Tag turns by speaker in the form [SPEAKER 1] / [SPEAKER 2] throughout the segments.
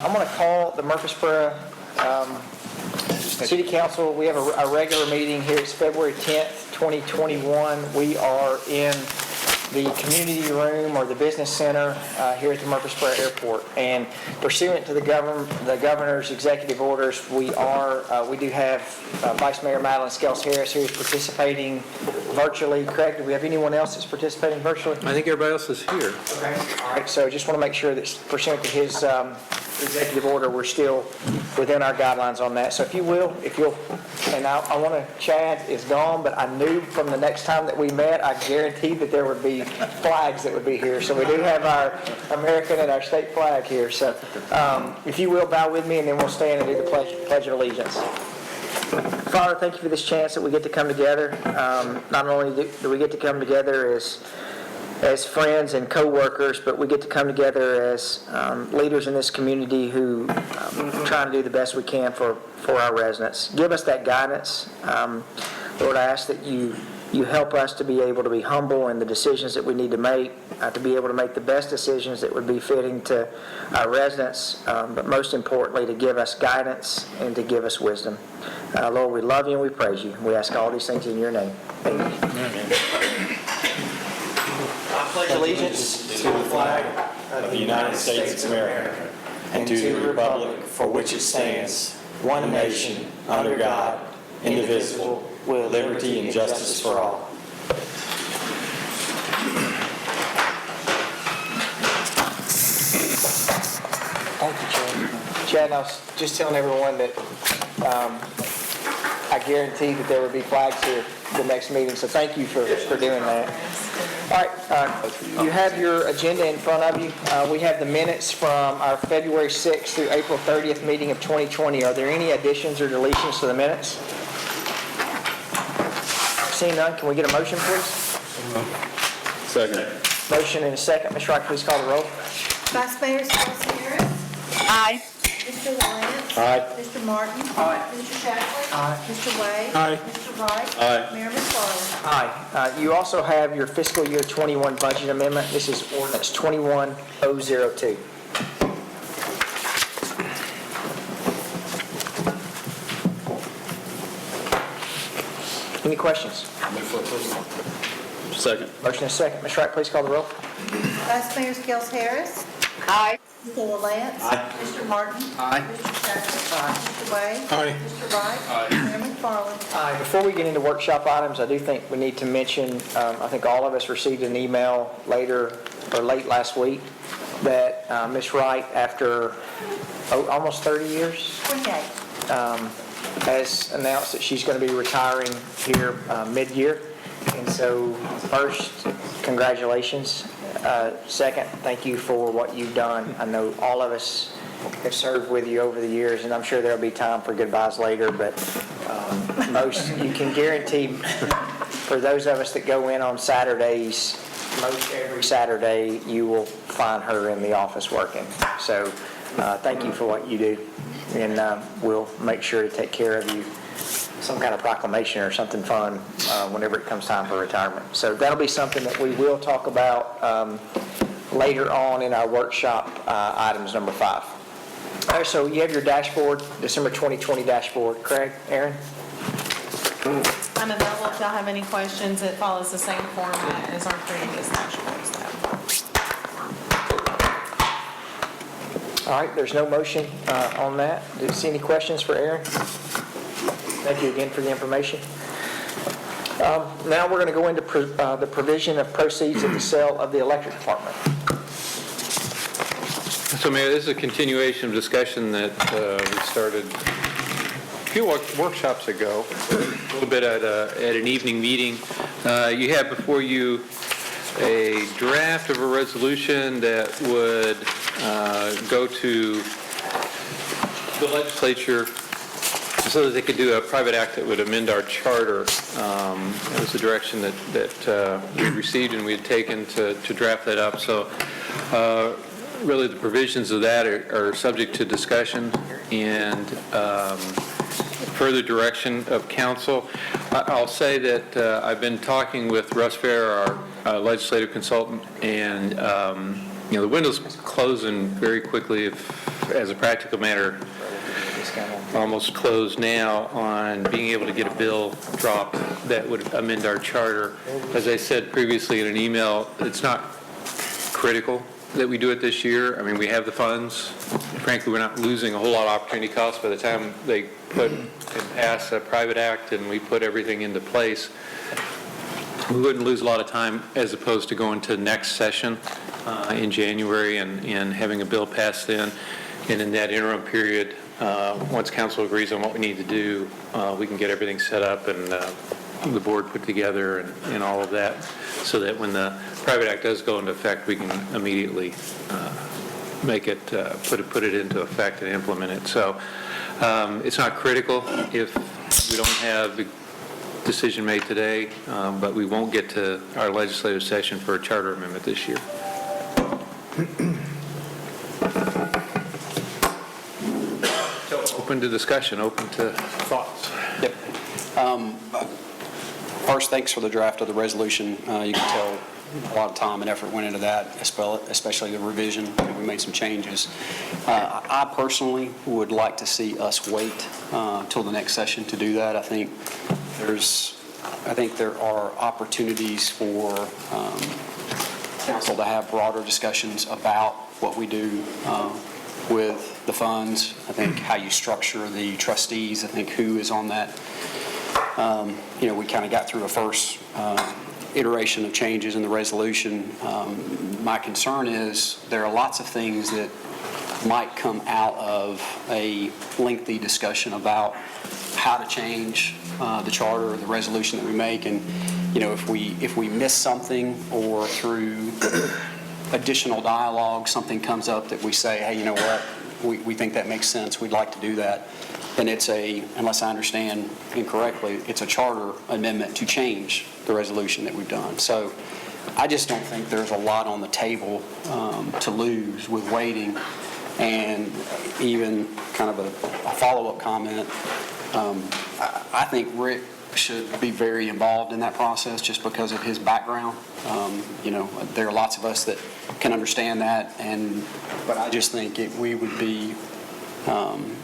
[SPEAKER 1] I'm going to call the Murfreesboro City Council. We have a regular meeting here. It's February 10th, 2021. We are in the community room or the business center here at the Murfreesboro Airport. And pursuant to the governor's executive orders, we do have Vice Mayor Madeline Scales Harris who is participating virtually. Craig, do we have anyone else that's participating virtually?
[SPEAKER 2] I think everybody else is here.
[SPEAKER 1] Okay. All right. So just want to make sure that pursuant to his executive order, we're still within our guidelines on that. So if you'll, and I want to, Chad is gone, but I knew from the next time that we met, I guaranteed that there would be flags that would be here. So we do have our American and our state flag here. So if you will, bow with me, and then we'll stand and do the Pledge of Allegiance. Father, thank you for this chance that we get to come together. Not only do we get to come together as friends and co-workers, but we get to come together as leaders in this community who try to do the best we can for our residents. Give us that guidance. Lord, I ask that you help us to be able to be humble in the decisions that we need to make, to be able to make the best decisions that would be fitting to our residents, but most importantly, to give us guidance and to give us wisdom. Lord, we love you and we praise you. We ask all these things in your name. Amen. I pledge allegiance
[SPEAKER 3] to the flag of the United States of America and to the republic for which it stands, one nation, under God, indivisible, with liberty and justice for all.
[SPEAKER 1] Thank you, Chad. Chad, I was just telling everyone that I guarantee that there would be flags here the next meeting, so thank you for doing that. All right, you have your agenda in front of you. We have the minutes from our February 6th through April 30th meeting of 2020. Are there any additions or deletions to the minutes? Seeing none, can we get a motion, please?
[SPEAKER 2] Second.
[SPEAKER 1] Motion and a second. Ms. Wright, please call the roll.
[SPEAKER 4] Vice Mayor Scales Harris.
[SPEAKER 5] Aye.
[SPEAKER 4] Mr. Lance.
[SPEAKER 2] Aye.
[SPEAKER 4] Mr. Martin.
[SPEAKER 1] Aye.
[SPEAKER 4] Mr. Shapley.
[SPEAKER 1] Aye.
[SPEAKER 4] Mr. Wade.
[SPEAKER 2] Aye.
[SPEAKER 4] Mr. Wright.
[SPEAKER 2] Aye.
[SPEAKER 4] Mayor McFarland.
[SPEAKER 1] Aye. You also have your fiscal year 21 budget amendment. This is ordinance 21002. Any questions?
[SPEAKER 2] Second.
[SPEAKER 1] Motion is second. Ms. Wright, please call the roll.
[SPEAKER 4] Vice Mayor Scales Harris.
[SPEAKER 5] Aye.
[SPEAKER 4] Mr. Lance.
[SPEAKER 3] Aye.
[SPEAKER 4] Mr. Martin.
[SPEAKER 2] Aye.
[SPEAKER 4] Mr. Shapley. Mr. Wade.
[SPEAKER 2] Aye.
[SPEAKER 4] Mr. Wright. Mayor McFarland.
[SPEAKER 1] Aye. Before we get into workshop items, I do think we need to mention, I think all of us received an email late last week that Ms. Wright, after almost 30 years,
[SPEAKER 4] 28.
[SPEAKER 1] has announced that she's going to be retiring here mid-year. And so first, congratulations. Second, thank you for what you've done. I know all of us have served with you over the years, and I'm sure there'll be time for goodbyes later, but you can guarantee for those of us that go in on Saturdays, most every Saturday, you will find her in the office working. So thank you for what you do, and we'll make sure to take care of you. Some kind of proclamation or something fun whenever it comes time for retirement. So that'll be something that we will talk about later on in our workshop items number 5. All right, so you have your dashboard, December 2020 dashboard. Craig, Aaron?
[SPEAKER 5] I'm available if y'all have any questions. It follows the same format as our previous dashboards.
[SPEAKER 1] All right, there's no motion on that. Do you see any questions for Aaron? Thank you again for the information. Now we're going to go into the provision of proceeds of the sale of the electric department.
[SPEAKER 2] So, Mayor, this is a continuation of discussion that we started a few workshops ago, a little bit at an evening meeting. You have before you a draft of a resolution that would go to the legislature so that they could do a private act that would amend our charter. That was the direction that we had received and we had taken to draft that up. So really the provisions of that are subject to discussion and further direction of council. I'll say that I've been talking with Russ Fair, our legislative consultant, and the window's closing very quickly. If as a practical matter, almost closed now on being able to get a bill dropped that would amend our charter. As I said previously in an email, it's not critical that we do it this year. I mean, we have the funds. Frankly, we're not losing a whole lot of opportunity costs by the time they put and pass a private act and we put everything into place. We wouldn't lose a lot of time as opposed to going to next session in January and having a bill passed then. And in that interim period, once council agrees on what we need to do, we can get everything set up and the board put together and all of that, so that when the private act does go into effect, we can immediately make it, put it into effect and implement it. So it's not critical if we don't have the decision made today, but we won't get to our legislative session for a charter amendment this year. So open to discussion, open to thoughts.
[SPEAKER 6] Yep. First, thanks for the draft of the resolution. You can tell a lot of time and effort went into that, especially the revision. We made some changes. I personally would like to see us wait till the next session to do that. I think there are opportunities for council to have broader discussions about what we do with the funds. I think how you structure the trustees. I think who is on that. We kind of got through a first iteration of changes in the resolution. My concern is there are lots of things that might come out of a lengthy discussion about how to change the charter or the resolution that we make. And, if we miss something or through additional dialogue, something comes up that we say, hey, you know what, we think that makes sense, we'd like to do that. And it's unless I understand incorrectly, it's a charter amendment to change the resolution that we've done. So I just don't think there's a lot on the table to lose with waiting. And even kind of a follow-up comment, I think Rick should be very involved in that process just because of his background. There are lots of us that can understand that, but I just think we would be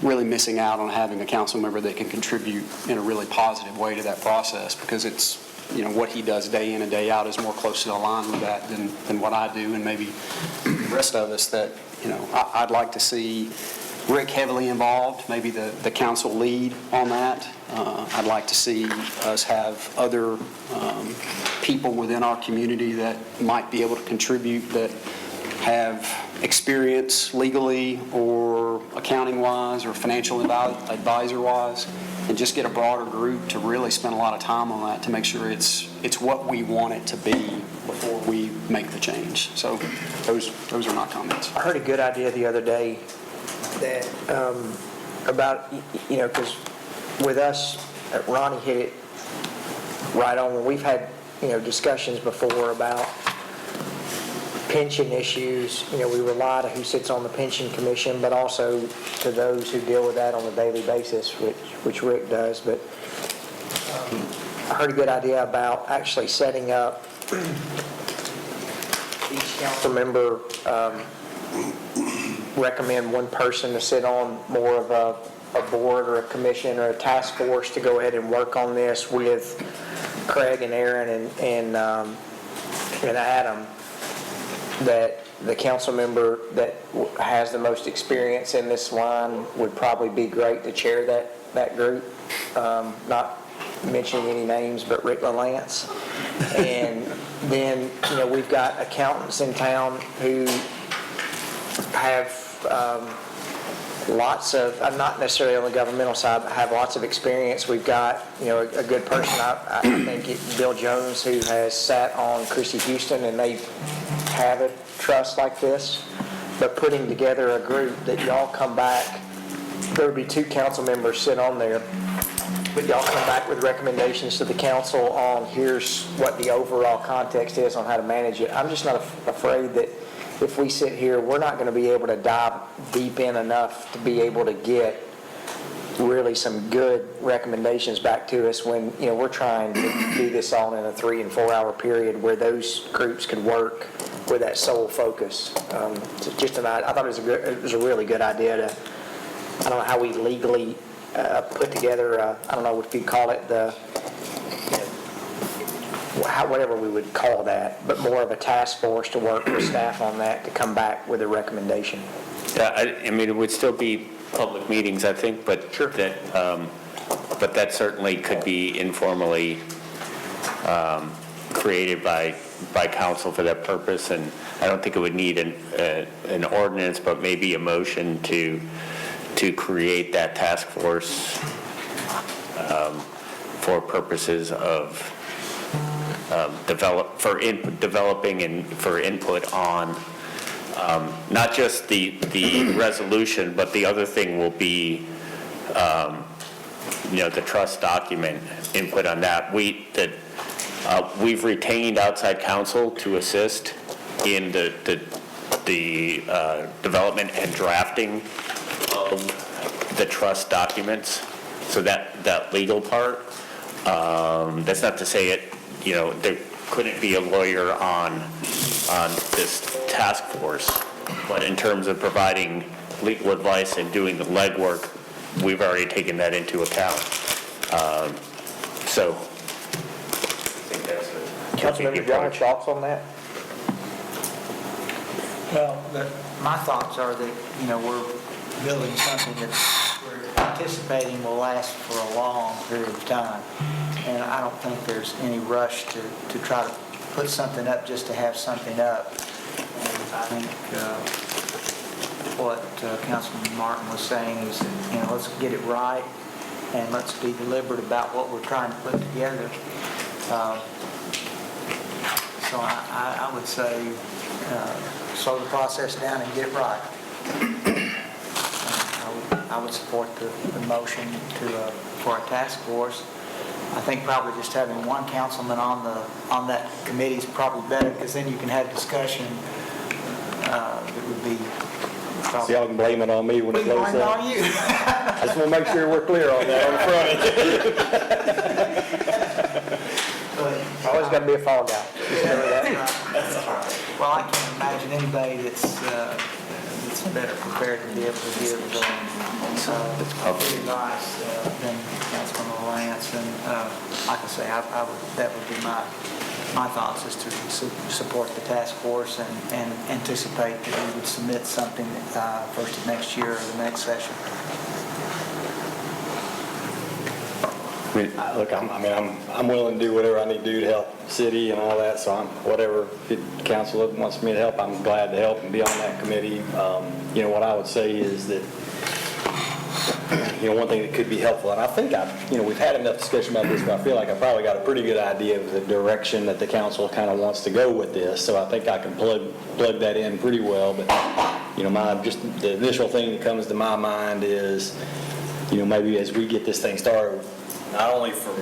[SPEAKER 6] really missing out on having a council member that can contribute in a really positive way to that process, because it's, what he does day in and day out is more closely aligned with that than what I do, and maybe the rest of us that, I'd like to see Rick heavily involved, maybe the council lead on that. I'd like to see us have other people within our community that might be able to contribute that have experience legally or accounting-wise or financial advisor-wise, and just get a broader group to really spend a lot of time on that to make sure it's what we want it to be before we make the change. So those are my comments.
[SPEAKER 1] I heard a good idea the other day that about, because with us, Ronnie hit it right on. We've had, discussions before about pension issues. We rely to who sits on the pension commission, but also to those who deal with that on a daily basis, which Rick does. But I heard a good idea about actually setting up each council member recommend one person to sit on more of a board or a commission or a task force to go ahead and work on this with Craig and Aaron and Adam, that the council member that has the most experience in this line would probably be great to chair that group. Not mentioning any names, but Rick LaLance. And then, we've got accountants in town who have lots of, not necessarily on the governmental side, but have lots of experience. We've got, a good person, I think Bill Jones, who has sat on Chrissy Houston, and they have a trust like this. But putting together a group that y'all come back, there would be 2 council members sit on there, but y'all come back with recommendations to the council on here's what the overall context is on how to manage it. I'm just not afraid that if we sit here, we're not going to be able to dive deep in enough to be able to get really some good recommendations back to us when, we're trying to do this all in a 3 and 4 hour period where those groups could work with that sole focus. I thought it was a really good idea to, I don't know how we legally put together, I don't know if you'd call it whatever we would call that, but more of a task force to work with staff on that to come back with a recommendation.
[SPEAKER 7] Yeah, I mean, it would still be public meetings, I think, but but that certainly could be informally created by council for that purpose, and I don't think it would need an ordinance, but maybe a motion to create that task force for purposes of developing and for input on not just the resolution, but the other thing will be, the trust document, input on that. We've retained outside counsel to assist in the development and drafting of the trust documents. So that legal part, that's not to say there couldn't be a lawyer on this task force, but in terms of providing legal advice and doing the legwork, we've already taken that into account. So, I think that's
[SPEAKER 1] Councilmember John, thoughts on that?
[SPEAKER 8] Well, my thoughts are that, we're building something that we're anticipating will last for a long period of time. And I don't think there's any rush to try to put something up just to have something up. And I think what Councilman Martin was saying is, let's get it right and let's be deliberate about what we're trying to put together. So I would say slow the process down and get it right. I would support the motion for a task force. I think probably just having one councilman on that committee is probably better, because then you can have discussion. It would be
[SPEAKER 3] So y'all can blame it on me when it blows
[SPEAKER 8] blame it
[SPEAKER 3] up.
[SPEAKER 8] on you.
[SPEAKER 3] I just want to make sure we're clear on that on the front.
[SPEAKER 1] Always got to be a fall guy. Remember that?
[SPEAKER 8] Well, I can't imagine anybody that's better prepared to be able to give advice than Councilman Lance. And like I say, that would be my thoughts, is to support the task force and anticipate that we would submit something first of next year or the next session.
[SPEAKER 3] Look, I'm willing to do whatever I need to do to help the city and all that, so whatever the council wants me to help, I'm glad to help and be on that committee. What I would say is that, one thing that could be helpful, and I think we've had enough discussion about this, but I feel like I probably got a pretty good idea of the direction that the council kind of wants to go with this, so I think I can plug that in pretty well. But, the initial thing that comes to my mind is, maybe as we get this thing started, not only for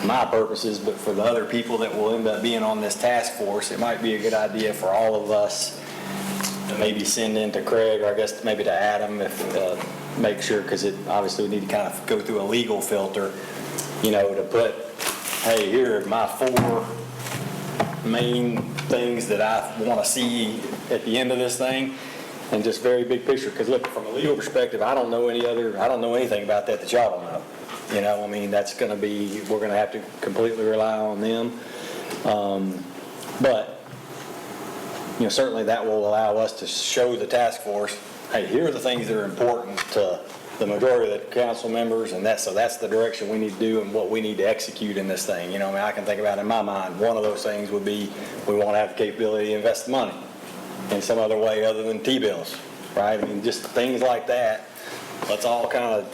[SPEAKER 3] my purposes, but for the other people that will end up being on this task force, it might be a good idea for all of us to maybe send in to Craig, or I guess maybe to Adam, if make sure, because obviously we need to kind of go through a legal filter, to put, hey, here are my 4 main things that I want to see at the end of this thing, and just very big picture. Because look, from a legal perspective, I don't know anything about that y'all don't know. That's going to be, we're going to have to completely rely on them. But certainly that will allow us to show the task force, hey, here are the things that are important to the majority of the council members, and so that's the direction we need to do and what we need to execute in this thing. I can think about in my mind, one of those things would be we want to have the capability to invest the money in some other way other than T-bills, right? Just things like that. Let's all kind of,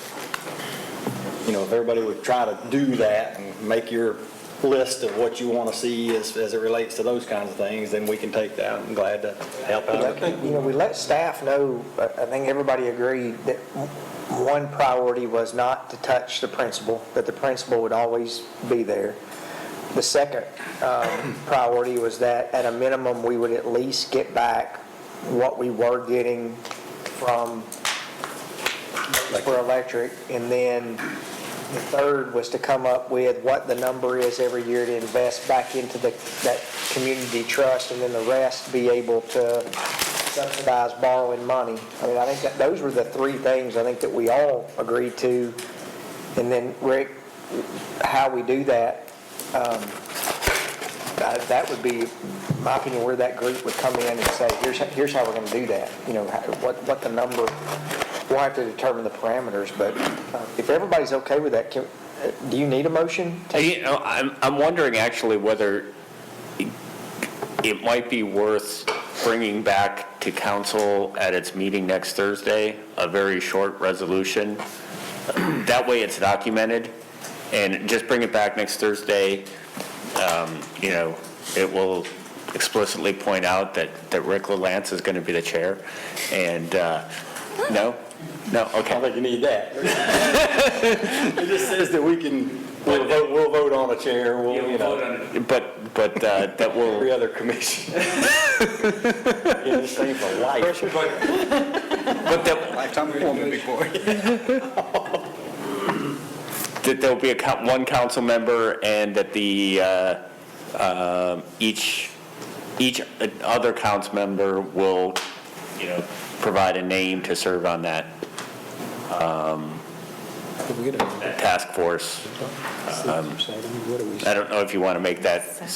[SPEAKER 3] if everybody would try to do that and make your list of what you want to see as it relates to those kinds of things, then we can take that. I'm glad to help out.
[SPEAKER 1] We let staff know, I think everybody agreed that one priority was not to touch the principal, that the principal would always be there. The second priority was that at a minimum we would at least get back what we were getting from for electric. And then the third was to come up with what the number is every year to invest back into that community trust, and then the rest be able to subsidize borrowing money. I mean, I think that those were the three things I think that we all agreed to. And then, Rick, how we do that, that would be, in my opinion, where that group would come in and say, here's how we're going to do that. You know, what the number, we'll have to determine the parameters, but if everybody's okay with that, do you need a motion?
[SPEAKER 7] You know, I'm wondering actually whether it might be worth bringing back to council at its meeting next Thursday a very short resolution. That way it's documented, and just bring it back next Thursday. You know, it will explicitly point out that Rick LaLance is going to be the chair, and no,
[SPEAKER 3] I
[SPEAKER 7] okay.
[SPEAKER 3] don't think you need that. It just says that we'll vote on a chair, you know,
[SPEAKER 7] But that will.
[SPEAKER 3] every other commission. Yeah, this thing for life.
[SPEAKER 7] But that,
[SPEAKER 6] Lifetime appointment, big boy.
[SPEAKER 7] that there'll be one council member, and that the each other council member will, you know, provide a name to serve on that task force. I don't know if you want to make that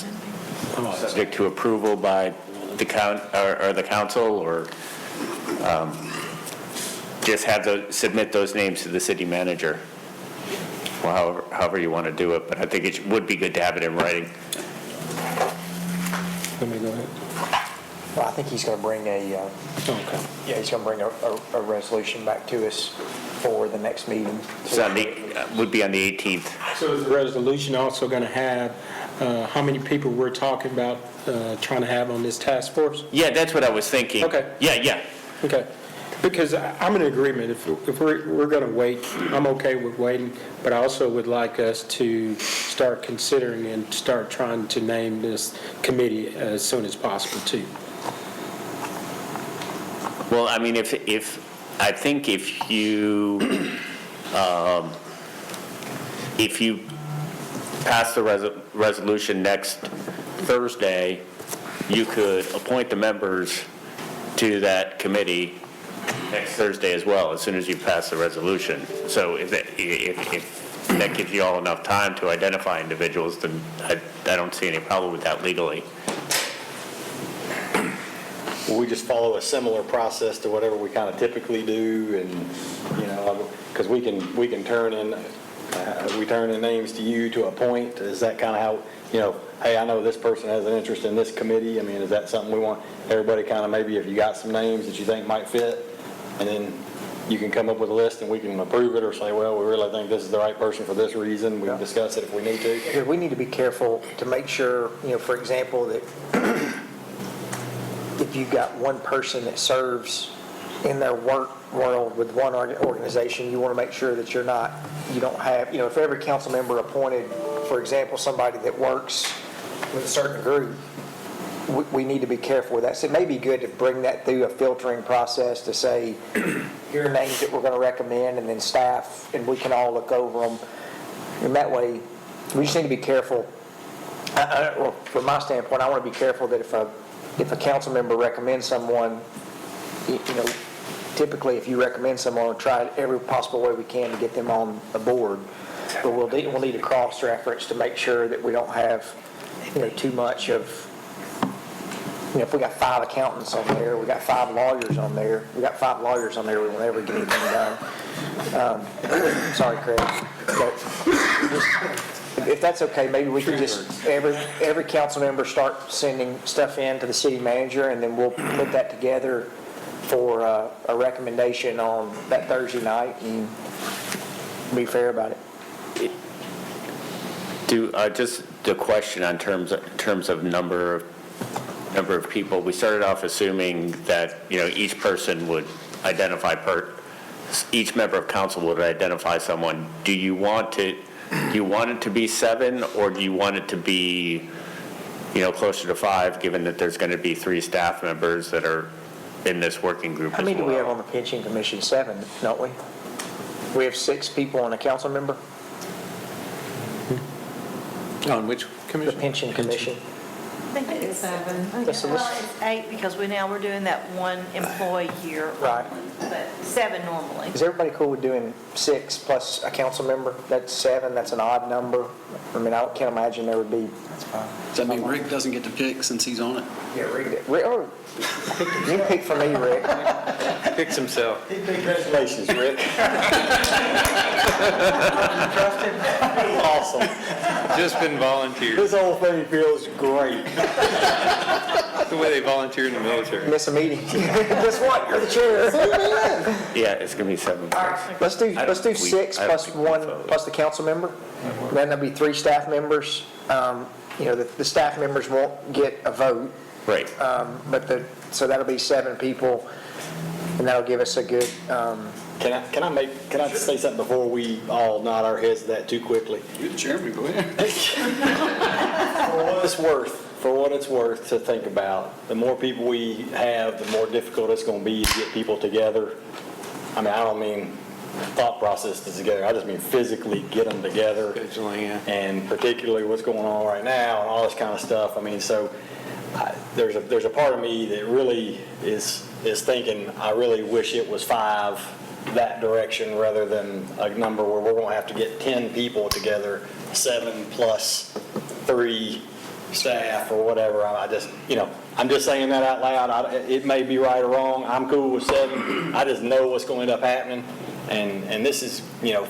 [SPEAKER 7] subject to approval by the the council, or just have submit those names to the city manager. Well, however you want to do it, but I think it would be good to have it in writing.
[SPEAKER 9] Let me go ahead.
[SPEAKER 1] Well, I think he's going to bring
[SPEAKER 9] Okay.
[SPEAKER 1] he's going to bring a resolution back to us for the next meeting.
[SPEAKER 7] It's on would be on the 18th.
[SPEAKER 9] So is the resolution also going to have how many people we're talking about trying to have on this task force?
[SPEAKER 7] Yeah, that's what I was thinking.
[SPEAKER 9] Okay.
[SPEAKER 7] Yeah.
[SPEAKER 9] Okay. Because I'm in agreement. If we're going to wait, I'm okay with waiting, but I also would like us to start considering and start trying to name this committee as soon as possible, too.
[SPEAKER 7] Well, I mean, if you pass the resolution next Thursday, you could appoint the members to that committee next Thursday as well, as soon as you pass the resolution. So if that gives you all enough time to identify individuals, then I don't see any problem with that legally.
[SPEAKER 3] Will we just follow a similar process to whatever we kind of typically do, and, you know, because we can turn in names to you to appoint? Is that kind of how, you know, hey, I know this person has an interest in this committee? I mean, is that something we want everybody kind of, maybe if you got some names that you think might fit, and then you can come up with a list and we can approve it, or say, well, we really think this is the right person for this reason, we can discuss it if we need to?
[SPEAKER 1] Here, we need to be careful to make sure, you know, for example, that if you've got one person that serves in their work world with one organization, you want to make sure that you don't have, you know, if every council member appointed, for example, somebody that works with a certain group, we need to be careful with that. So it may be good to bring that through a filtering process to say, here are names that we're going to recommend, and then staff, and we can all look over them. And that way, we just need to be careful. Well, from my standpoint, I want to be careful that if a council member recommends someone, you know, typically if you recommend someone, we'll try every possible way we can to get them on the board. But we'll need a cross-reference to make sure that we don't have, you know, too much of, you know, if we got 5 accountants on there, we got 5 lawyers on there, we won't ever get anything done. Sorry, Craig. But if that's okay, maybe we can just, every council member start sending stuff in to the city manager, and then we'll put that together for a recommendation on that Thursday night and be fair about it.
[SPEAKER 7] Just the question on terms of number of people, we started off assuming that, you know, each person would identify each member of council would identify someone. Do you want it to be 7, or do you want it to be, you know, closer to 5, given that there's going to be 3 staff members that are in this working group as well?
[SPEAKER 1] How many do we have on the pension commission? 7, don't we? We have 6 people on a council member,
[SPEAKER 2] On which
[SPEAKER 1] the
[SPEAKER 2] commission?
[SPEAKER 1] pension commission.
[SPEAKER 4] I think it's
[SPEAKER 5] 7.
[SPEAKER 1] So
[SPEAKER 4] Well,
[SPEAKER 1] let's-
[SPEAKER 4] it's 8 because we're doing that one employee year.
[SPEAKER 1] Right.
[SPEAKER 4] But 7 normally.
[SPEAKER 1] Is everybody cool with doing 6 plus a council member? That's 7, that's an odd number. I mean, I can't imagine there would be.
[SPEAKER 6] Does that mean Rick doesn't get to pick since he's on it?
[SPEAKER 1] Yeah, Rick, you pick for me, Rick.
[SPEAKER 2] Picks himself.
[SPEAKER 3] Congratulations, Rick. Awesome.
[SPEAKER 2] Just been volunteered.
[SPEAKER 3] This whole thing feels great.
[SPEAKER 2] The way they volunteer in the military.
[SPEAKER 1] Miss a meeting. Guess what? You're the chair.
[SPEAKER 7] Yeah, it's going to be 7.
[SPEAKER 1] Let's do
[SPEAKER 7] I don't think
[SPEAKER 1] 6
[SPEAKER 7] I don't
[SPEAKER 1] plus
[SPEAKER 7] think we
[SPEAKER 1] 1
[SPEAKER 7] vote.
[SPEAKER 1] plus the council member. Then there'll be 3 staff members. You know, the staff members won't get a vote,
[SPEAKER 7] Right.
[SPEAKER 1] so that'll be 7 people, and that'll give us a good,
[SPEAKER 3] Can I say something before we all nod our heads to that too quickly?
[SPEAKER 6] You're the chairman, go ahead.
[SPEAKER 3] For what it's worth to think about, the more people we have, the more difficult it's going to be to get people together. I mean, I don't mean thought processes together, I just mean physically get them together.
[SPEAKER 2] Scheduling, yeah.
[SPEAKER 3] And particularly what's going on right now and all this kind of stuff. I mean, so there's a part of me that really is thinking, I really wish it was 5 that direction rather than a number where we're going to have to get 10 people together, 7 plus 3 staff or whatever. I just, I'm just saying that out loud. It may be right or wrong. I'm cool with 7. I just know what's going to end up happening. And this is,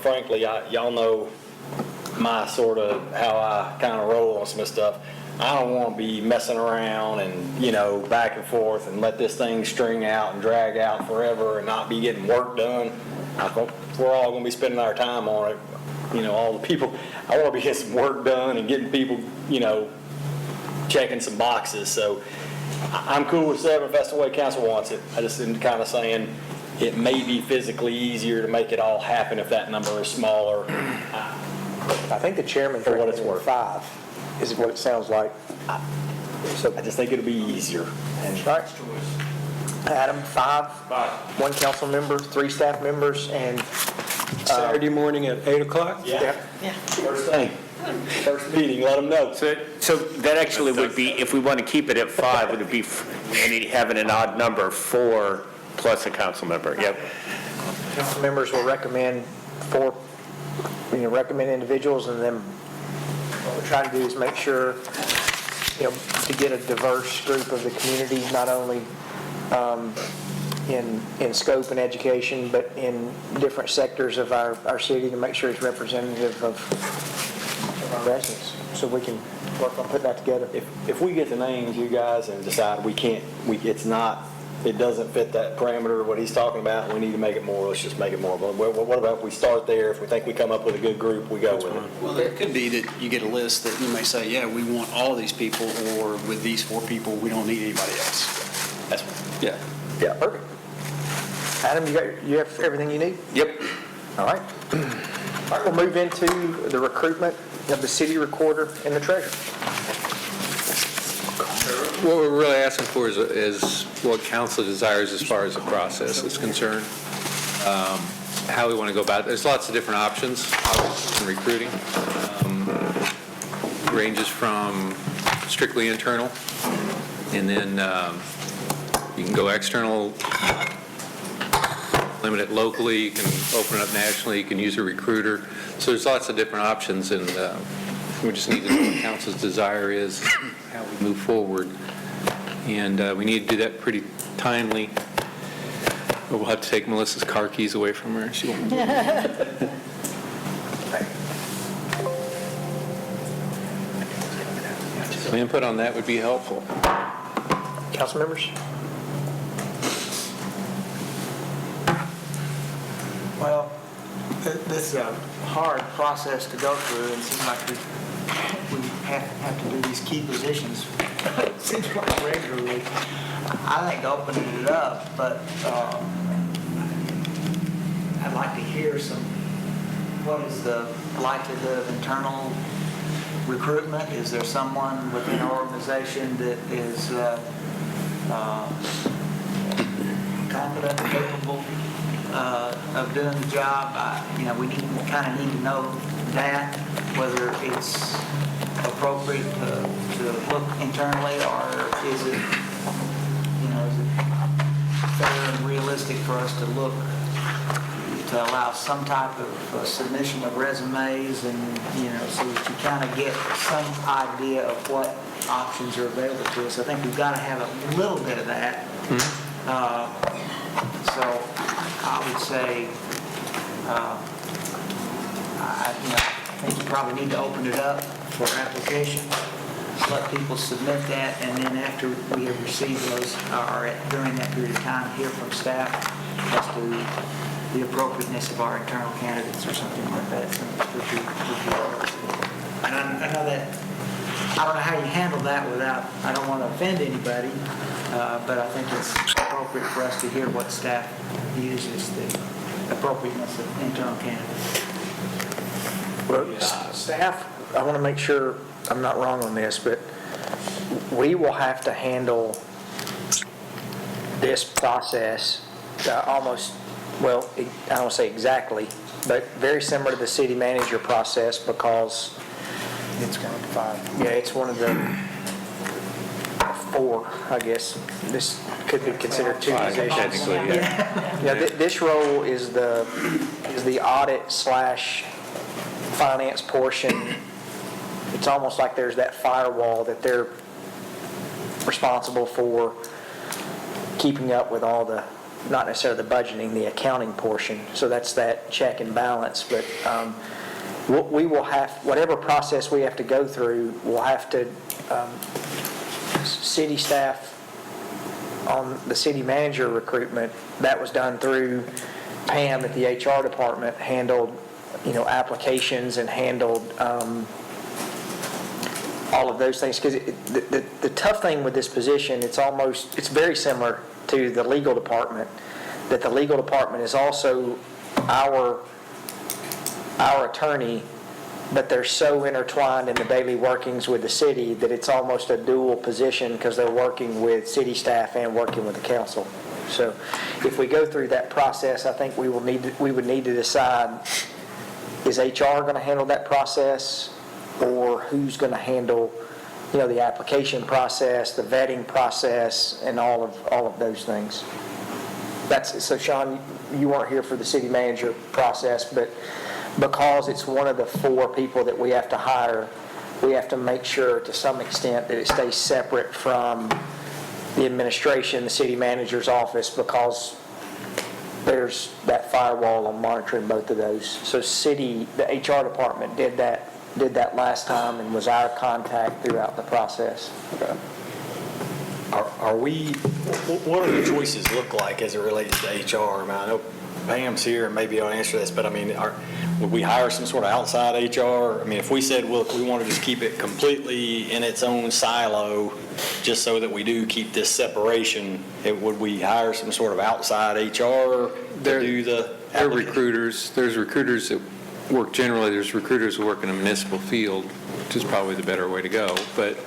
[SPEAKER 3] frankly, y'all know my sort of how I kind of roll on some of this stuff. I don't want to be messing around and, back and forth and let this thing string out and drag out forever and not be getting work done. I think we're all going to be spending our time on it. All the people, I want to be getting some work done and getting people, checking some boxes. So I'm cool with 7 if that's the way council wants it. I just am kind of saying it may be physically easier to make it all happen if that number is smaller.
[SPEAKER 1] I think the chairman's
[SPEAKER 3] For what it's
[SPEAKER 1] recommending
[SPEAKER 3] worth.
[SPEAKER 1] 5, is what it sounds like.
[SPEAKER 3] So I just think it'll be easier. And
[SPEAKER 1] Right. Adam, 5, 1 council member, 3 staff members, and
[SPEAKER 9] Saturday morning at 8 o'clock?
[SPEAKER 3] yeah, first thing, first meeting, let them know.
[SPEAKER 7] So that actually would be, if we want to keep it at 5, would it be having an odd number, 4 plus a council member? Yep.
[SPEAKER 1] council members will recommend 4, recommend individuals, and then what we're trying to do is make sure, to get a diverse group of the community, not only in scope and education, but in different sectors of our city, to make sure it's representative of our residents, so we can work on putting that together.
[SPEAKER 3] If we get the names, you guys, and decide it doesn't fit that parameter of what he's talking about, we need to make it more, let's just make it more. But what about if we start there, if we think we come up with a good group, we go with it?
[SPEAKER 6] Well, it could be that you get a list that you may say, yeah, we want all these people, or with these 4 people, we don't need anybody else.
[SPEAKER 3] That's,
[SPEAKER 6] Yeah.
[SPEAKER 1] Yeah, perfect. Adam, you have everything you need?
[SPEAKER 7] Yep.
[SPEAKER 1] All right. All right, we'll move into the recruitment of the city recorder and the treasurer.
[SPEAKER 2] What we're really asking for is what council desires as far as the process is concerned, how we want to go about it. There's lots of different options in recruiting. Ranges from strictly internal, and then you can go external, limit it locally, you can open it up nationally, you can use a recruiter. So there's lots of different options, and we just need to know what council's desire is, how we move forward. And we need to do that pretty timely. But we'll have to take Melissa's car keys away from her. She won't. Some input on that would be helpful.
[SPEAKER 1] Council members?
[SPEAKER 8] Well, this is a hard process to go through, and it seems like we have to do these key positions, it seems like regularly. I think opening it up, but I'd like to hear what is the likelihood of internal recruitment? Is there someone within our organization that is competent, capable of doing the job. We kind of need to know that, whether it's appropriate to look internally, or is it fair and realistic for us to look, to allow some type of submission of resumes, and, so that you kind of get some idea of what options are available to us. I think we've got to have a little bit of that. So I would say, I think you probably need to open it up for application, let people submit that, and then after we have received those, or during that period of time, hear from staff as to the appropriateness of our internal candidates or something like that. And I know that, I don't know how you handle that without, I don't want to offend anybody, but I think it's appropriate for us to hear what staff views as the appropriateness of internal candidates.
[SPEAKER 1] Well, staff, I want to make sure I'm not wrong on this, but we will have to handle this process almost, well, I don't want to say exactly, but very similar to the city manager process, because
[SPEAKER 8] It's going to fire.
[SPEAKER 1] yeah, it's one of the 4, I guess. This could be considered 2 positions.
[SPEAKER 2] Technically, yeah.
[SPEAKER 1] Yeah, this role is the audit / finance portion. It's almost like there's that firewall that they're responsible for keeping up with all the, not necessarily the budgeting, the accounting portion. So that's that check and balance. But we will have, whatever process we have to go through, we'll have to, city staff on the city manager recruitment, that was done through Pam at the HR department, handled, applications and handled all of those things. Because the tough thing with this position, it's very similar to the legal department, that the legal department is also our attorney, but they're so intertwined in the daily workings with the city that it's almost a dual position, because they're working with city staff and working with the council. So if we go through that process, I think we would need to decide, is HR going to handle that process, or who's going to handle, the application process, the vetting process, and all of those things. So Sean, you weren't here for the city manager process, but because it's one of the 4 people that we have to hire, we have to make sure to some extent that it stays separate from the administration, the city manager's office, because there's that firewall on monitoring both of those. So the HR department did that last time and was our contact throughout the process.
[SPEAKER 3] Okay. Are we, what do the choices look like as it relates to HR? I mean, I know Pam's here and maybe I'll answer this, but I mean, would we hire some sort of outside HR? I mean, if we said, look, we want to just keep it completely in its own silo, just so that we do keep this separation, would we hire some sort of outside HR to do the
[SPEAKER 2] There are recruiters. There's recruiters that work generally. There's recruiters who work in a municipal field, which is probably the better way to go.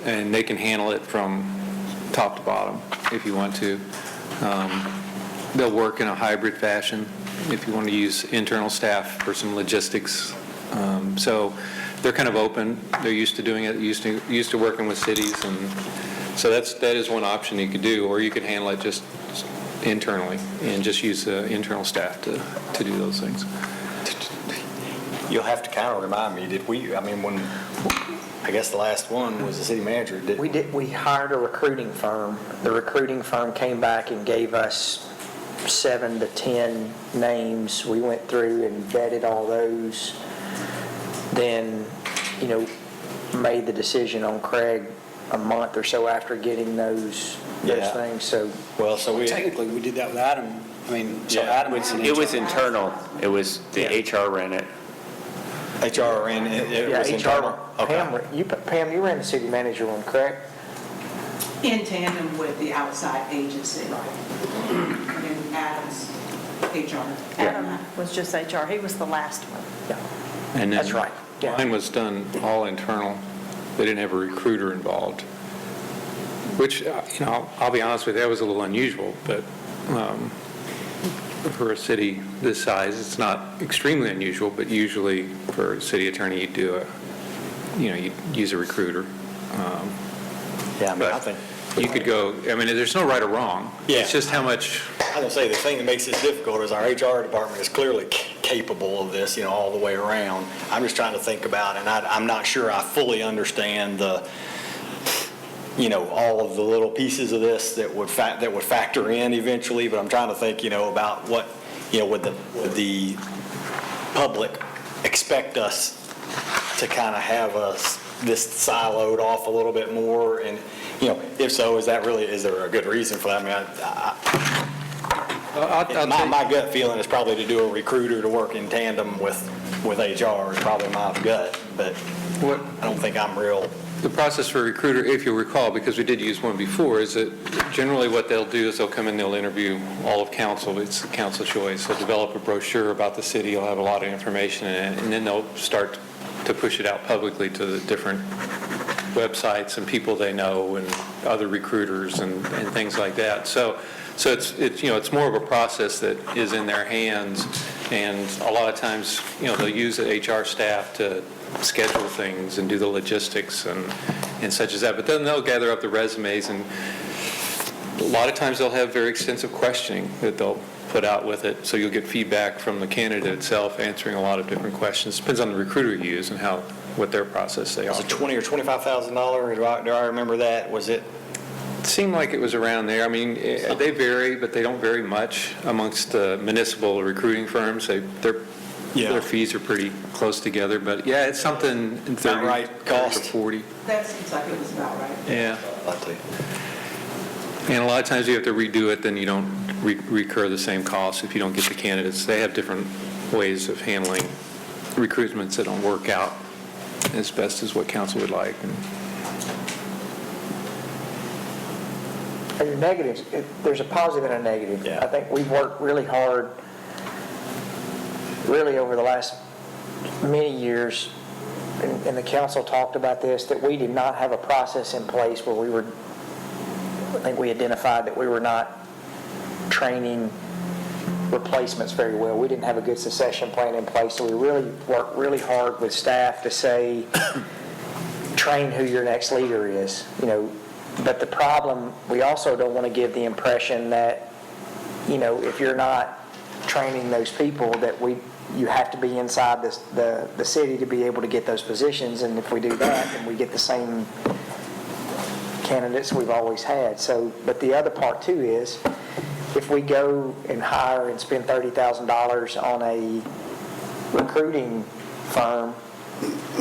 [SPEAKER 2] And they can handle it from top to bottom if you want to. They'll work in a hybrid fashion if you want to use internal staff for some logistics. So they're kind of open. They're used to doing it. Used to working with cities, and so that is one option you could do. Or you could handle it just internally and just use the internal staff to do those things.
[SPEAKER 3] You'll have to kind of remind me, when, I guess the last one was the city manager,
[SPEAKER 1] We hired a recruiting firm. The recruiting firm came back and gave us 7 to 10 names. We went through and vetted all those. Then, made the decision on Craig a month or so after getting those
[SPEAKER 3] Yeah.
[SPEAKER 1] things. So
[SPEAKER 6] Technically, we did that with Adam.
[SPEAKER 7] Adam, it was internal. It was the HR ran it.
[SPEAKER 3] HR ran it was internal? Okay.
[SPEAKER 1] Pam, you ran the city manager one, correct?
[SPEAKER 10] In tandem with the outside agency. And Adam's HR.
[SPEAKER 4] Adam was just HR. He was the last one.
[SPEAKER 1] Yeah.
[SPEAKER 2] And then
[SPEAKER 1] That's right. Yeah.
[SPEAKER 2] Mine was done all internal. They didn't have a recruiter involved, which, I'll be honest with you, that was a little unusual, but for a city this size. It's not extremely unusual, but usually for a city attorney, you use a recruiter.
[SPEAKER 3] Yeah, I mean, I
[SPEAKER 2] But
[SPEAKER 3] think,
[SPEAKER 2] you could go, I mean, there's no right or wrong.
[SPEAKER 3] Yeah.
[SPEAKER 2] It's just how much,
[SPEAKER 3] I was gonna say, the thing that makes this difficult is our HR department is clearly capable of this, all the way around. I'm just trying to think about, and I'm not sure I fully understand all of the little pieces of this that would factor in eventually, but I'm trying to think, about what, would the public expect us to kind of have this siloed off a little bit more? And, if so, is there a good reason for that? I mean, my gut feeling is probably to do a recruiter to work in tandem with HR is probably my gut, but I don't think I'm real.
[SPEAKER 2] the process for a recruiter, if you'll recall, because we did use one before, is that generally what they'll do is they'll come in, they'll interview all of council. It's the council choice. They'll develop a brochure about the city. You'll have a lot of information in it, and then they'll start to push it out publicly to the different websites and people they know and other recruiters and things like that. So it's more of a process that is in their hands, and a lot of times, they'll use the HR staff to schedule things and do the logistics and such as that. But then they'll gather up the resumes, and a lot of times they'll have very extensive questioning that they'll put out with it. So you'll get feedback from the candidate itself, answering a lot of different questions. Depends on the recruiter you use and what their process they
[SPEAKER 3] Was
[SPEAKER 2] offer.
[SPEAKER 3] it $20,000 or $25,000? Do I remember that? Was it?
[SPEAKER 2] It seemed like it was around there. I mean, they vary, but they don't vary much amongst municipal recruiting firms. Their fees are pretty close together, but yeah, it's something in 30
[SPEAKER 3] right cost.
[SPEAKER 2] or 40.
[SPEAKER 10] That seems like it was about right.
[SPEAKER 2] Yeah. And a lot of times you have to redo it, then you don't recur the same costs if you don't get the candidates. They have different ways of handling recruitments that don't work out as best as what council would like.
[SPEAKER 1] Your negatives, there's a positive and a negative.
[SPEAKER 3] Yeah.
[SPEAKER 1] I think we've worked really hard, really over the last many years, and the council talked about this, that we did not have a process in place where I think we identified that we were not training replacements very well. We didn't have a good succession plan in place, so we really worked really hard with staff to say, train who your next leader is, But the problem, we also don't want to give the impression that, if you're not training those people, that you have to be inside the city to be able to get those positions. And if we do that, then we get the same candidates we've always had. So, but the other part too is, if we go and hire and spend $30,000 on a recruiting firm,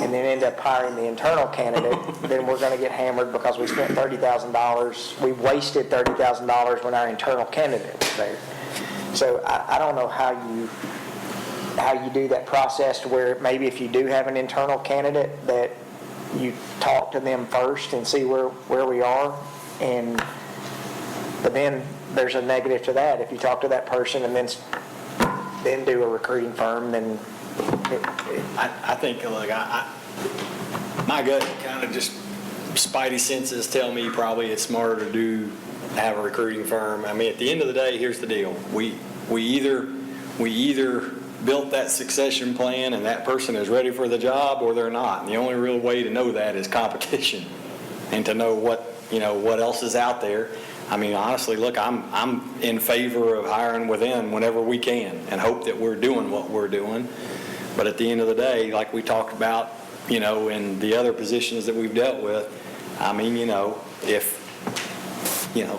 [SPEAKER 1] and then end up hiring the internal candidate, then we're going to get hammered because we spent $30,000. We wasted $30,000 when our internal candidate was there. So I don't know how you do that process to where maybe if you do have an internal candidate, that you talk to them first and see where we are. But then there's a negative to that. If you talk to that person and then do a recruiting firm, then
[SPEAKER 3] I think, look, my gut kind of just spidey senses tell me probably it's smarter to have a recruiting firm. I mean, at the end of the day, here's the deal. We either built that succession plan and that person is ready for the job, or they're not. And the only real way to know that is competition, and to know what else is out there. I mean, honestly, look, I'm in favor of hiring within whenever we can, and hope that we're doing what we're doing. But at the end of the day, like we talked about, in the other positions that we've dealt with, I mean, if,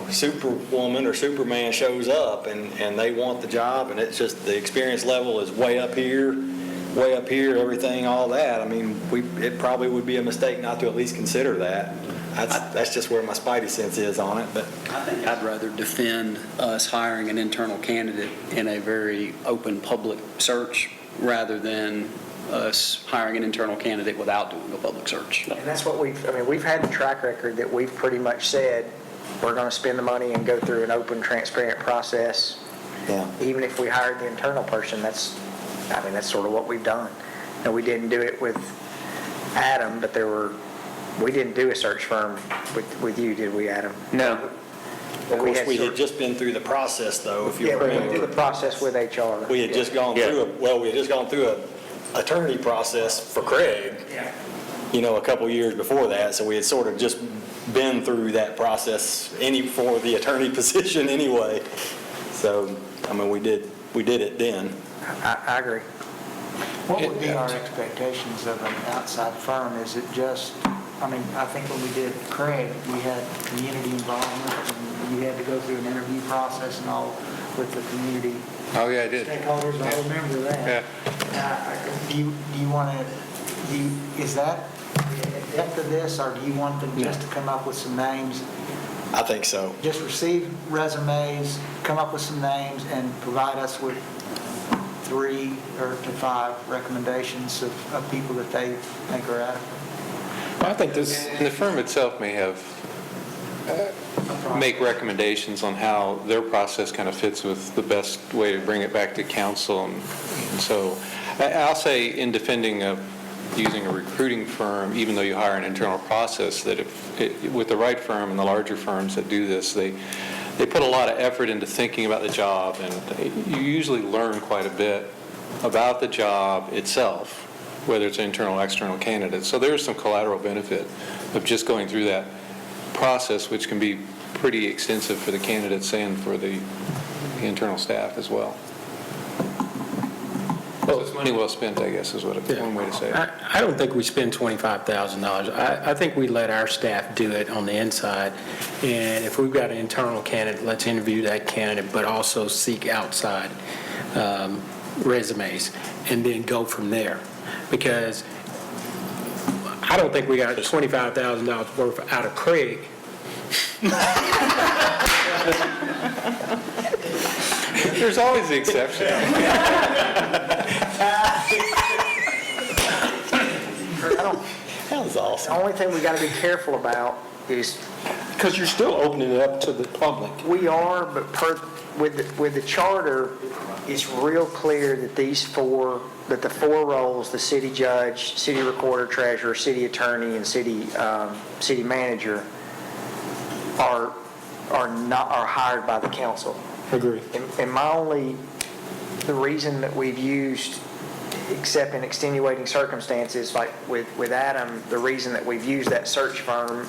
[SPEAKER 3] Superwoman or Superman shows up and they want the job, and it's just the experience level is way up here, everything, all that, I mean, it probably would be a mistake not to at least consider that. That's just where my spidey sense is on it. But
[SPEAKER 6] I think I'd rather defend us hiring an internal candidate in a very open public search rather than us hiring an internal candidate without doing a public search.
[SPEAKER 1] And that's what we've had the track record that we've pretty much said, we're going to spend the money and go through an open, transparent process.
[SPEAKER 3] yeah.
[SPEAKER 1] Even if we hired the internal person, that's sort of what we've done. And we didn't do it with Adam, but we didn't do a search firm with you, did we, Adam?
[SPEAKER 11] No.
[SPEAKER 3] Of course, we had just been through the process, though, if you
[SPEAKER 1] Yeah, we went through the
[SPEAKER 3] remember.
[SPEAKER 1] process with HR.
[SPEAKER 3] We had just gone through, we had just gone through a attorney process for Craig, a couple years before that, so we had sort of just been through that process for the attorney position anyway. So, I mean, we did it then.
[SPEAKER 1] I agree.
[SPEAKER 8] What would be our expectations of an outside firm? Is it just, I think when we did Craig, we had community involvement, and you had to go through an interview process and all with the community
[SPEAKER 2] Oh, yeah, I did.
[SPEAKER 8] stakeholders, I remember that. Do you want to, is that the depth of this, or do you want them just to come up with some names?
[SPEAKER 3] I think so.
[SPEAKER 8] Just receive resumes, come up with some names, and provide us with 3 or to 5 recommendations of people that they think are adequate?
[SPEAKER 9] I think this,
[SPEAKER 2] And the firm itself may have, make recommendations on how their process kind of fits with the best way to bring it back to council. And so I'll say, in defending of using a recruiting firm, even though you hire an internal process, that with the right firm and the larger firms that do this, they put a lot of effort into thinking about the job, and you usually learn quite a bit about the job itself, whether it's internal or external candidates. So there's some collateral benefit of just going through that process, which can be pretty extensive for the candidates and for the internal staff as well. So it's money well spent, I guess, is one way to say it.
[SPEAKER 9] I don't think we spend $25,000. I think we let our staff do it on the inside, and if we've got an internal candidate, let's interview that candidate, but also seek outside resumes, and then go from there. Because I don't think we got $25,000 worth out of Craig.
[SPEAKER 2] There's always the exception.
[SPEAKER 3] That was awesome.
[SPEAKER 1] The only thing we got to be careful about is,
[SPEAKER 9] Because you're still opening it up to the public.
[SPEAKER 1] we are, but with the charter, it's real clear that the 4 roles, the city judge, city recorder, treasurer, city attorney, and city manager, are hired by the council.
[SPEAKER 9] Agree.
[SPEAKER 1] And the reason that we've used, except in extenuating circumstances, like with Adam, the reason that we've used that search firm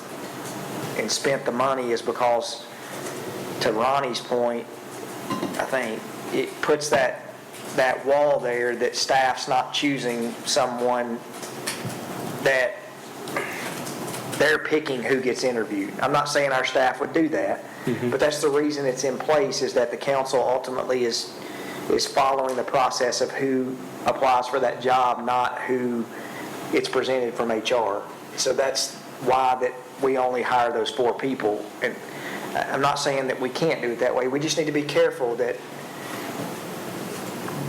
[SPEAKER 1] and spent the money is because, to Ronnie's point, I think, it puts that wall there that staff's not choosing someone that they're picking who gets interviewed. I'm not saying our staff would do that, but that's the reason it's in place, is that the council ultimately is following the process of who applies for that job, not who it's presented from HR. So that's why that we only hire those 4 people. And I'm not saying that we can't do it that way. We just need to be careful that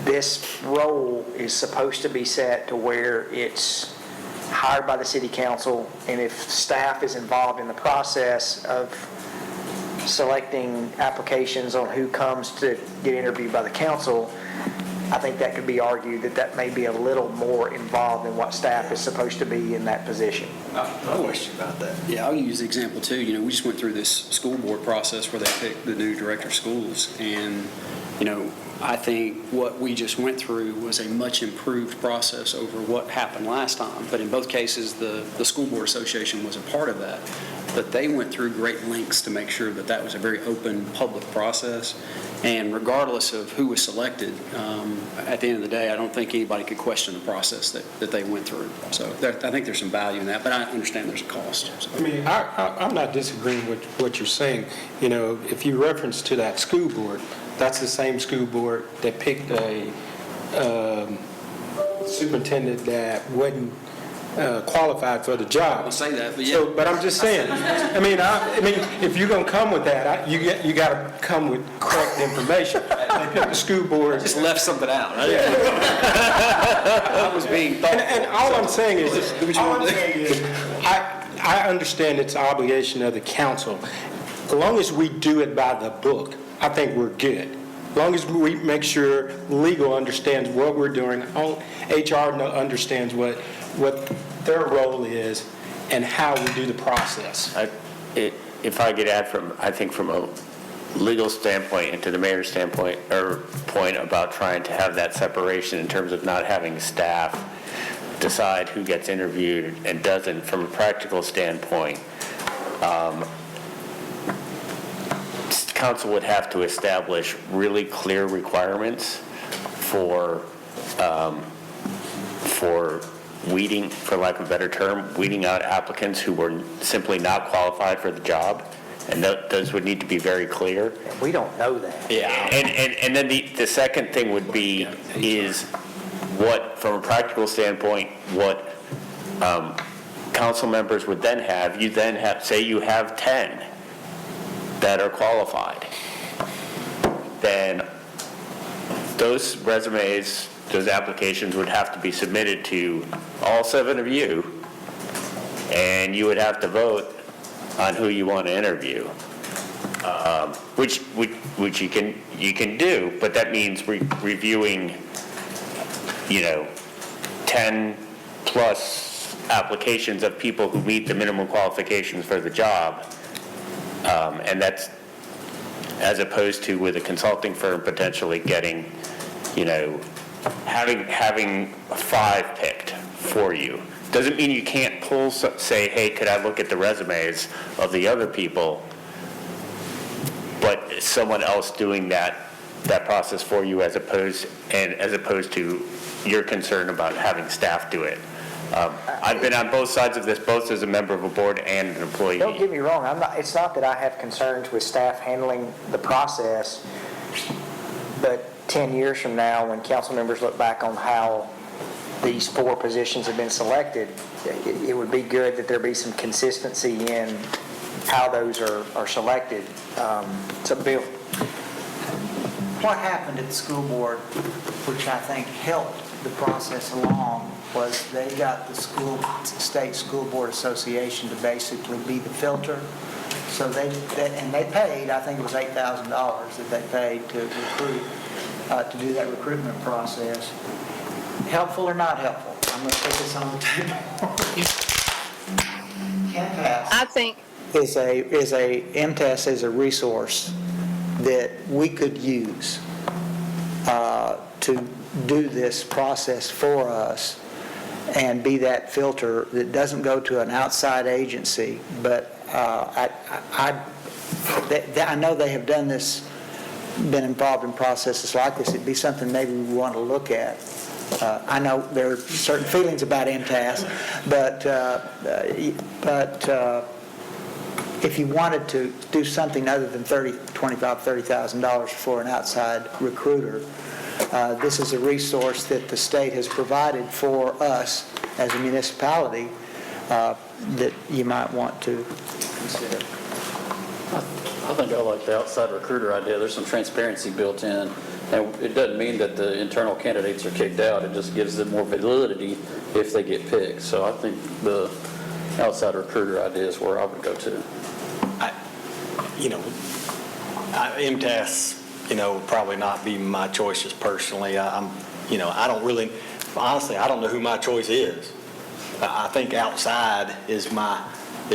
[SPEAKER 1] this role is supposed to be set to where it's hired by the city council, and if staff is involved in the process of selecting applications on who comes to get interviewed by the council, I think that could be argued that may be a little more involved than what staff is supposed to be in that position.
[SPEAKER 3] No question about that.
[SPEAKER 6] Yeah, I'll use the example too. We just went through this school board process where they picked the new director of schools, and I think what we just went through was a much improved process over what happened last time. But in both cases, the school board association was a part of that. But they went through great lengths to make sure that that was a very open, public process. And regardless of who was selected, at the end of the day, I don't think anybody could question the process that they went through. So I think there's some value in that, but I understand there's a cost. So.
[SPEAKER 9] I mean, I'm not disagreeing with what you're saying. If you reference to that school board, that's the same school board that picked a superintendent that wasn't qualified for the job.
[SPEAKER 6] I'll say that, but yeah.
[SPEAKER 9] So, but I'm just saying. I mean, if you're gonna come with that, you got to come with correct information. They picked the school board.
[SPEAKER 6] Just left something out. I was being thoughtful.
[SPEAKER 9] And all I'm saying is, I understand it's an obligation of the council. As long as we do it by the book, I think we're good. As long as we make sure legal understands what we're doing, HR understands what their role is and how we do the process.
[SPEAKER 7] if I could add I think from a legal standpoint and to the mayor's standpoint, or point about trying to have that separation in terms of not having staff decide who gets interviewed and doesn't, from a practical standpoint, council would have to establish really clear requirements for weeding, for lack of a better term, weeding out applicants who were simply not qualified for the job, and those would need to be very clear.
[SPEAKER 1] We don't know that.
[SPEAKER 7] Yeah. And then the second thing would be is what, from a practical standpoint, what council members would then have, you then have, say you have 10 that are qualified, then those resumes, those applications would have to be submitted to all 7 of you, and you would have to vote on who you want to interview, which you can do, but that means reviewing, 10 plus applications of people who meet the minimum qualifications for the job, and that's as opposed to with a consulting firm potentially getting, having 5 picked for you. Doesn't mean you can't pull, say, hey, could I look at the resumes of the other people, but someone else doing that process for you as opposed to your concern about having staff do it. I've been on both sides of this, both as a member of a board and an employee.
[SPEAKER 1] Don't get me wrong, it's not that I have concerns with staff handling the process, but 10 years from now, when council members look back on how these 4 positions have been selected, it would be good that there be some consistency in how those are selected. So, Bill?
[SPEAKER 8] What happened at the school board, which I think helped the process along, was they got the state school board association to basically be the filter. So they paid, I think it was $8,000 that they paid to recruit, to do that recruitment process. Helpful or not helpful? I'm going to put this on the table.
[SPEAKER 10] I think
[SPEAKER 8] MTS is a resource that we could use to do this process for us and be that filter that doesn't go to an outside agency. But I know they have done this, been involved in processes like this. It'd be something maybe we want to look at. I know there are certain feelings about MTAS, but if you wanted to do something other than $30,000 for an outside recruiter, this is a resource that the state has provided for us as a municipality that you might want to consider.
[SPEAKER 11] I think I like the outside recruiter idea. There's some transparency built in, and it doesn't mean that the internal candidates are kicked out. It just gives them more validity if they get picked. So I think the outside recruiter idea is where I would go to.
[SPEAKER 3] MTAS, would probably not be my choice just personally. I don't really, honestly, I don't know who my choice is. I think outside is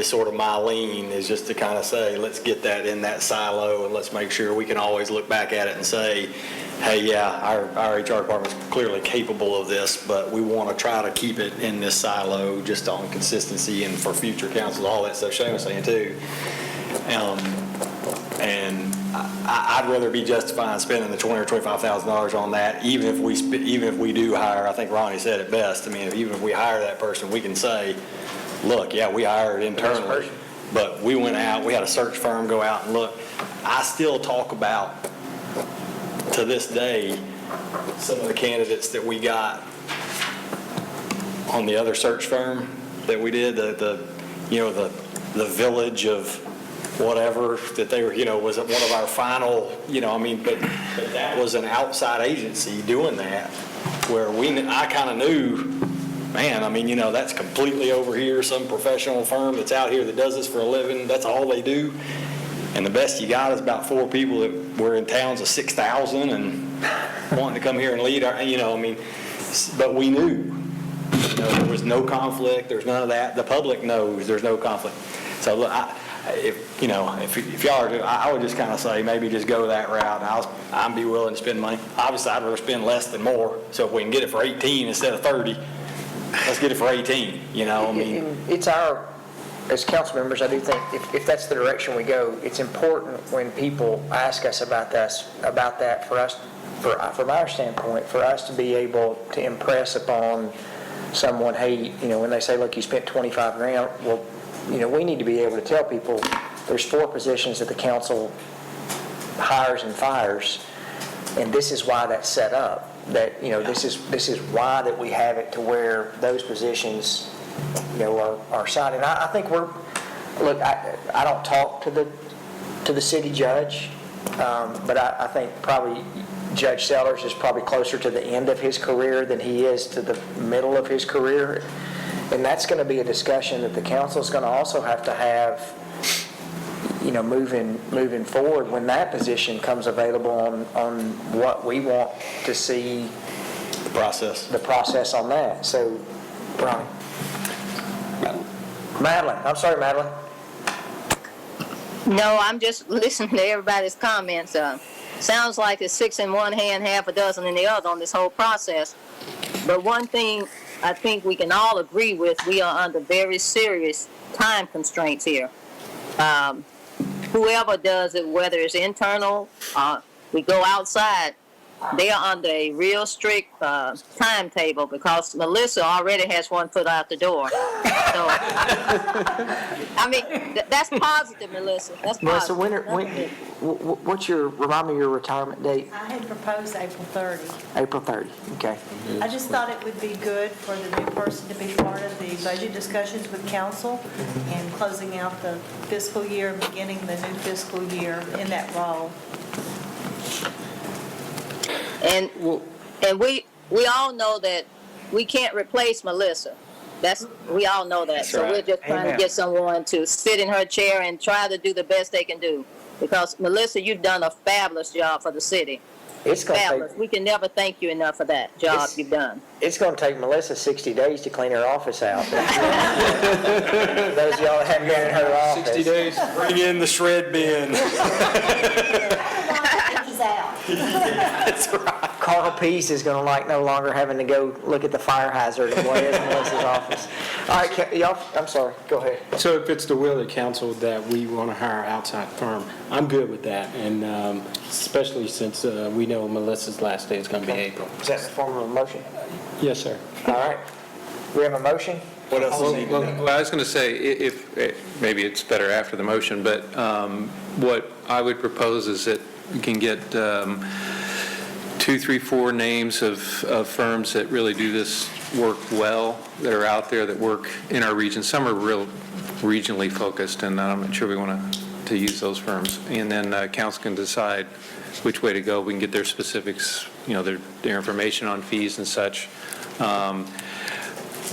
[SPEAKER 3] sort of my lean, is just to kind of say, let's get that in that silo and let's make sure we can always look back at it and say, hey, yeah, our HR department is clearly capable of this, but we want to try to keep it in this silo just on consistency and for future councils, all that stuff Shane was saying too. And I'd rather be justifying spending the $20,000 or $25,000 on that, even if we do hire. I think Ronnie said it best. I mean, even if we hire that person, we can say, look, yeah, we hired internally, but we went out, we had a search firm go out and look. I still talk about, to this day, some of the candidates that we got on the other search firm that we did, the village of whatever that they were, was one of our final, but that was an outside agency doing that, where I kind of knew, man, that's completely over here, some professional firm that's out here that does this for a living, that's all they do. And the best you got is about 4 people that were in towns of 6,000 and wanting to come here and lead our, but we knew, there was no conflict, there's none of that. The public knows there's no conflict. So look, if y'all are, I would just kind of say, maybe just go that route. I'd be willing to spend money. Obviously, I'd rather spend less than more. So if we can get it for 18 instead of 30, let's get it for 18, I mean.
[SPEAKER 1] It's our, as council members, I do think if that's the direction we go, it's important when people ask us about that for us, from our standpoint, for us to be able to impress upon someone, hey, when they say, look, you spent 25 grand, well, we need to be able to tell people there's 4 positions that the council hires and fires, and this is why that's set up. That, this is why that we have it to where those positions, are signed. And I think I don't talk to the city judge, but I think probably Judge Sellers is probably closer to the end of his career than he is to the middle of his career. And that's going to be a discussion that the council is going to also have to have, moving forward when that position comes available on what we want to see.
[SPEAKER 3] The process
[SPEAKER 1] on that. So, Ronnie. Madeline. I'm sorry, Madeline.
[SPEAKER 12] No, I'm just listening to everybody's comments. Sounds like it's 6 in one hand, half a dozen in the other on this whole process. But one thing I think we can all agree with, we are under very serious time constraints here. Whoever does it, whether it's internal, we go outside, they are under a real strict timetable because Melissa already has one foot out the door. So, I mean, that's positive, Melissa. That's
[SPEAKER 1] Melissa,
[SPEAKER 12] positive.
[SPEAKER 1] remind me your retirement date?
[SPEAKER 4] I had proposed April 30.
[SPEAKER 1] April 30, okay.
[SPEAKER 4] I just thought it would be good for the new person to be part of the budget discussions with council and closing out the fiscal year, beginning the new fiscal year in that role.
[SPEAKER 12] And we all know that we can't replace Melissa. We all know that.
[SPEAKER 1] That's
[SPEAKER 12] so
[SPEAKER 1] right.
[SPEAKER 12] We're just trying
[SPEAKER 1] Amen.
[SPEAKER 12] to get someone to sit in her chair and try to do the best they can do. Because Melissa, you've done a fabulous job for the city.
[SPEAKER 1] It's going to
[SPEAKER 12] Fabulous.
[SPEAKER 1] take.
[SPEAKER 12] We can never thank you enough for that job you've done.
[SPEAKER 1] It's going to take Melissa 60 days to clean her office out. Those of y'all that haven't been in her office.
[SPEAKER 9] 60 days?
[SPEAKER 3] Bring in the shred bin.
[SPEAKER 1] That's right. Carl Peace is going to no longer having to go look at the fire hazard in Melissa's office. All right, y'all, I'm sorry, go ahead.
[SPEAKER 9] So if it's the will of the council that we want to hire an outside firm, I'm good with that, and especially since we know Melissa's last day is going to be April.
[SPEAKER 1] Is that in the form of a motion?
[SPEAKER 9] Yes, sir.
[SPEAKER 1] All right. We have a motion?
[SPEAKER 3] What else is needed?
[SPEAKER 2] Well, I was going to say, if, maybe it's better after the motion, but what I would propose is that we can get 2, 3, 4 names of firms that really do this work well, that are out there, that work in our region. Some are real regionally focused, and I'm not sure we want to use those firms. And then council can decide which way to go. We can get their specifics, their information on fees and such.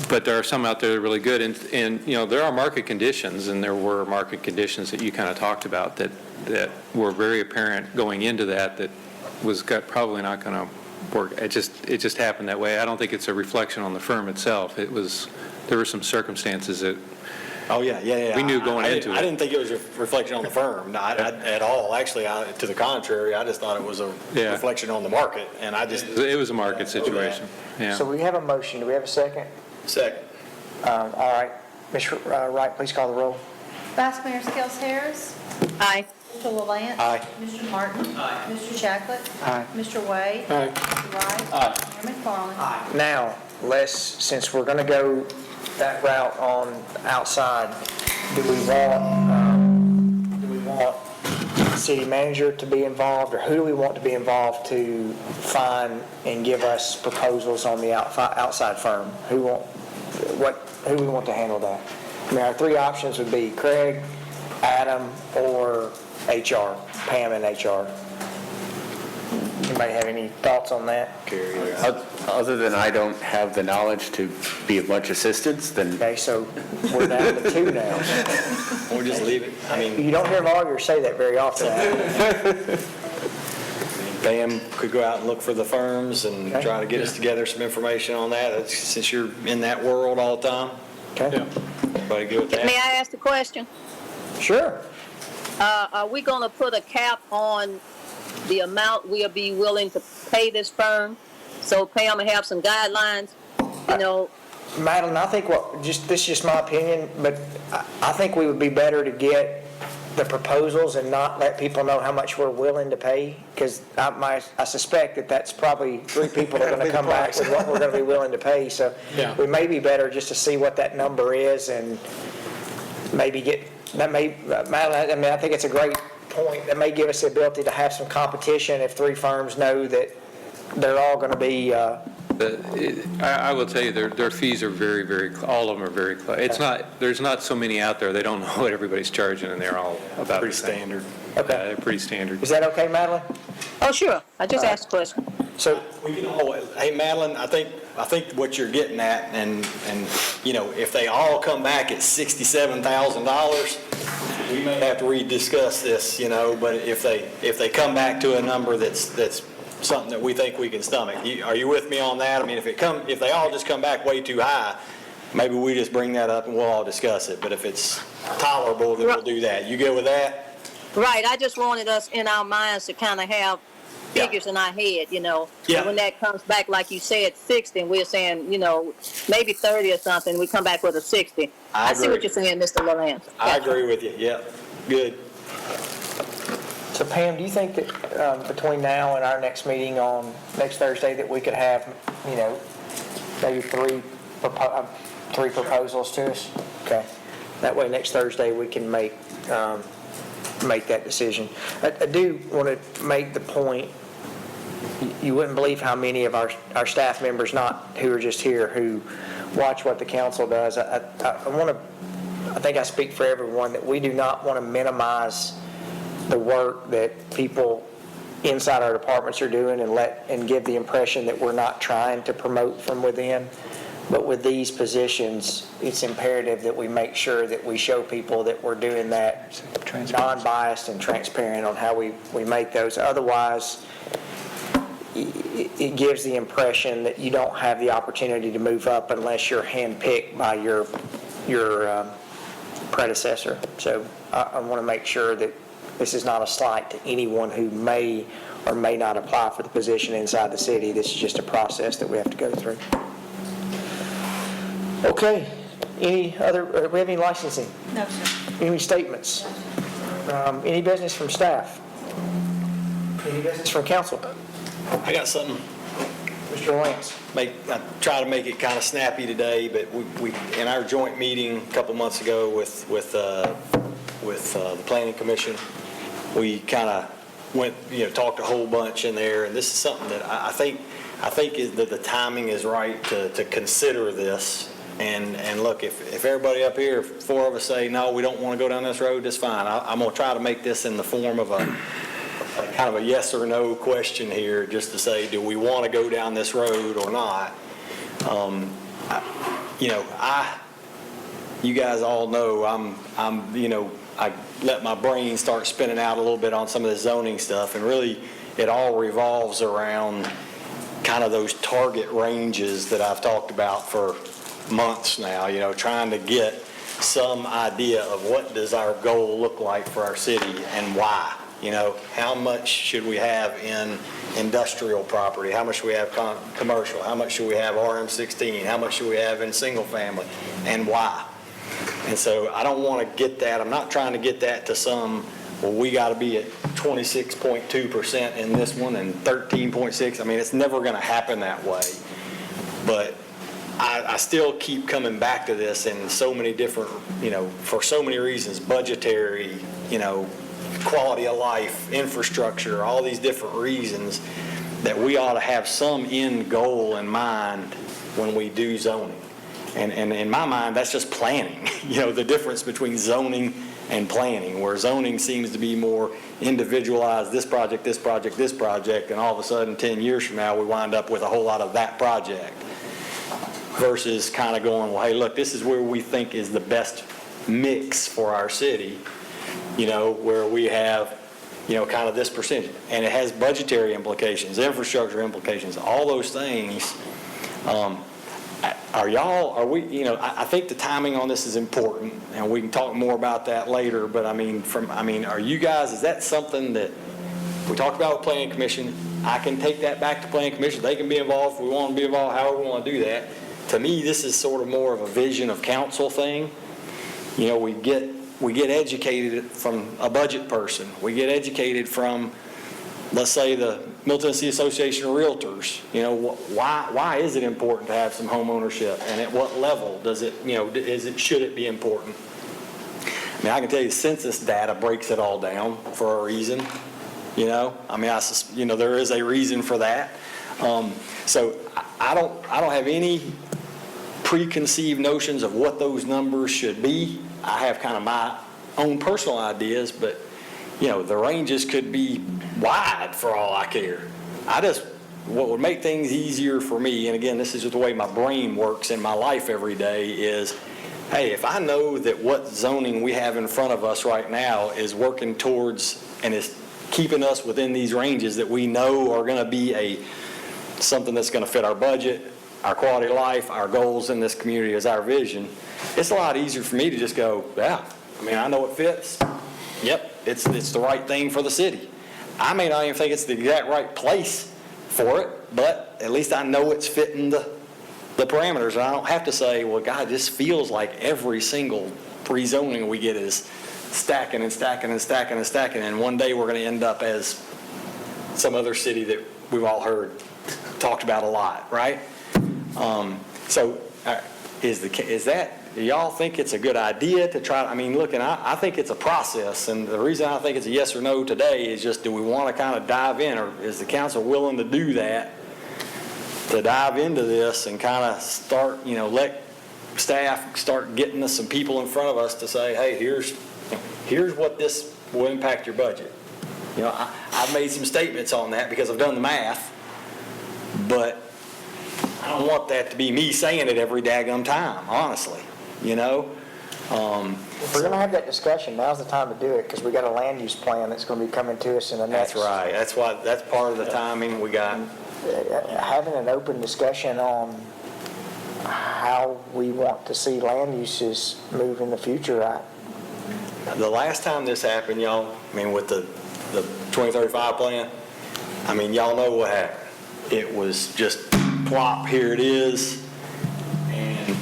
[SPEAKER 2] But there are some out there that are really good, and there are market conditions, and there were market conditions that you kind of talked about that were very apparent going into that was probably not going to work. It just happened that way. I don't think it's a reflection on the firm itself. There were some circumstances that
[SPEAKER 3] Oh, yeah.
[SPEAKER 2] we knew going into it.
[SPEAKER 3] I didn't think it was a reflection on the firm, not at all. Actually, to the contrary, I just thought it was a reflection on the market, and
[SPEAKER 2] It was a market situation. Yeah.
[SPEAKER 1] So we have a motion. Do we have a second?
[SPEAKER 3] Second.
[SPEAKER 1] All right. Ms. Wright, please call the roll.
[SPEAKER 4] Vice Mayor Skels Harris.
[SPEAKER 12] Aye.
[SPEAKER 4] Mr. LaLance.
[SPEAKER 3] Aye.
[SPEAKER 4] Mr. Martin. Aye. Mr. Shacklet.
[SPEAKER 1] Aye.
[SPEAKER 4] Mr. Wade.
[SPEAKER 9] Aye.
[SPEAKER 4] Mr. Wright.
[SPEAKER 3] Aye.
[SPEAKER 4] Mayor McFarland. Aye.
[SPEAKER 1] Now, since we're going to go that route on outside, do we want the city manager to be involved, or who do we want to be involved to find and give us proposals on the outside firm? Who do we want to handle that? I mean, our 3 options would be Craig, Adam, or HR, Pam and HR. Anybody have any thoughts on that?
[SPEAKER 7] Other than I don't have the knowledge to be of much assistance, then
[SPEAKER 1] Okay, so we're down to 2 now.
[SPEAKER 3] We'll just leave it. I mean,
[SPEAKER 1] You don't hear lawyers say that very often.
[SPEAKER 3] Pam could go out and look for the firms and
[SPEAKER 1] Okay.
[SPEAKER 3] try to get us together some information on that, since you're in that world all the time.
[SPEAKER 1] Okay?
[SPEAKER 3] Everybody good with that?
[SPEAKER 12] May I ask a question?
[SPEAKER 1] Sure.
[SPEAKER 12] Are we gonna put a cap on the amount we'll be willing to pay this firm? So Pam will have some guidelines, you know,
[SPEAKER 1] Madeline, I think this is just my opinion, but I think we would be better to get the proposals and not let people know how much we're willing to pay, because I suspect that that's probably 3 people that are going to come back with what we're going to be willing to pay. So
[SPEAKER 9] Yeah.
[SPEAKER 1] we may be better just to see what that number is and maybe Madeline, I mean, I think it's a great point. That may give us the ability to have some competition if 3 firms know that they're all going to be,
[SPEAKER 2] I will tell you, their fees are very, very, all of them are very close. It's not, there's not so many out there, they don't know what everybody's charging, and they're all about
[SPEAKER 3] Pretty
[SPEAKER 2] the same.
[SPEAKER 3] standard.
[SPEAKER 1] Okay.
[SPEAKER 2] Yeah, they're pretty standard.
[SPEAKER 1] is that okay, Madeline?
[SPEAKER 12] oh, sure, I just asked a question.
[SPEAKER 1] So,
[SPEAKER 3] We can always, hey, Madeline, I think what you're getting at, and, you know, if they all come back at $67,000, we may have to rediscuss this, you know, but if they come back to a number that's something that we think we can stomach, are you with me on that? I mean, if they all just come back way too high, maybe we just bring that up and we'll all discuss it, but if it's tolerable, then we'll do that. You good with that?
[SPEAKER 12] Right, I just wanted us in our minds to kind of have figures in our head, you know.
[SPEAKER 3] Yeah.
[SPEAKER 12] And when that comes back, like you said, 60, and we're saying, you know, maybe 30 or something, we come back with a 60.
[SPEAKER 3] I
[SPEAKER 12] see
[SPEAKER 3] agree.
[SPEAKER 12] what you're saying, Mr. Lawrence.
[SPEAKER 3] I agree with you, yep, good.
[SPEAKER 1] So Pam, do you think that between now and our next meeting on next Thursday that we could have, you know, maybe 3 proposals to us? Okay. That way next Thursday we can make that decision. I do want to make the point, you wouldn't believe how many of our staff members, not who are just here, who watch what the council does. I think I speak for everyone that we do not want to minimize the work that people inside our departments are doing and give the impression that we're not trying to promote from within. But with these positions, it's imperative that we make sure that we show people that we're doing that non-biased and transparent on how we make those. Otherwise, it gives the impression that you don't have the opportunity to move up unless you're handpicked by your predecessor. So I want to make sure that this is not a slight to anyone who may or may not apply for the position inside the city. This is just a process that we have to go through. Okay. Do we have any licensing?
[SPEAKER 4] No, sir.
[SPEAKER 1] Any statements? Any business from staff? Any business from council?
[SPEAKER 3] I got something.
[SPEAKER 1] Mr. Lance?
[SPEAKER 3] I try to make it kind of snappy today, but we in our joint meeting a couple months ago with the Planning Commission, we kind of went, talked a whole bunch in there, and this is something that I think that the timing is right to consider this. And look, if everybody up here, if 4 of us say, no, we don't want to go down this road, that's fine. I'm going to try to make this in the form of a kind of a yes or no question here, just to say, do we want to go down this road or not? You guys all know I let my brain start spinning out a little bit on some of the zoning stuff, and really it all revolves around kind of those target ranges that I've talked about for months now, trying to get some idea of what does our goal look like for our city and why. How much should we have in industrial property? How much should we have commercial? How much should we have RM16? How much should we have in single family? And why? And so I don't want to get that. I'm not trying to get that to some, well, we got to be at 26.2% in this one and 13.6. I mean, it's never going to happen that way. But I still keep coming back to this in so many different, for so many reasons, budgetary, quality of life, infrastructure, all these different reasons that we ought to have some end goal in mind when we do zoning. And in my mind, that's just planning, the difference between zoning and planning, where zoning seems to be more individualized, this project, this project, this project, and all of a sudden 10 years from now we wind up with a whole lot of that project. Versus kind of going, well, hey, look, this is where we think is the best mix for our city, where we have, kind of this percentage. And it has budgetary implications, infrastructure implications, all those things. are we, I think the timing on this is important, and we can talk more about that later, but are you guys, is that something that, we talked about with Planning Commission, I can take that back to Planning Commission, they can be involved if we want to be involved, however we want to do that. To me, this is sort of more of a vision of council thing. We get educated from a budget person, we get educated from, let's say, the Middle Tennessee Association of Realtors. Why is it important to have some home ownership, and at what level does it, should it be important? I can tell you census data breaks it all down for a reason, there is a reason for that. So I don't have any preconceived notions of what those numbers should be. I have kind of my own personal ideas, but the ranges could be wide for all I care. What would make things easier for me, and again, this is just the way my brain works in my life every day, is, hey, if I know that what zoning we have in front of us right now is working towards and is keeping us within these ranges that we know are going to be something that's going to fit our budget, our quality of life, our goals in this community as our vision, it's a lot easier for me to just go, yeah, I know it fits. Yep, it's the right thing for the city. I may not even think it's the exact right place for it, but at least I know it's fitting the parameters. And I don't have to say, well, God, this feels like every single rezoning we get is stacking and stacking and stacking and stacking, and one day we're going to end up as some other city that we've all heard talked about a lot, right? Do y'all think it's a good idea to try? I think it's a process, and the reason I think it's a yes or no today is just, do we want to kind of dive in, or is the council willing to do that, to dive into this and kind of start, let staff start getting us some people in front of us to say, hey, here's what this will impact your budget. I've made some statements on that because I've done the math, but I don't want that to be me saying it every daggum time, honestly,
[SPEAKER 1] If we're going to have that discussion, now's the time to do it, because we got a land use plan that's going to be coming to us in the next.
[SPEAKER 3] That's right. That's part of the timing we got.
[SPEAKER 1] Having an open discussion on how we want to see land uses move in the future.
[SPEAKER 3] The last time this happened, y'all, with the 2035 plan, y'all know what happened. It was just plop, here it is, and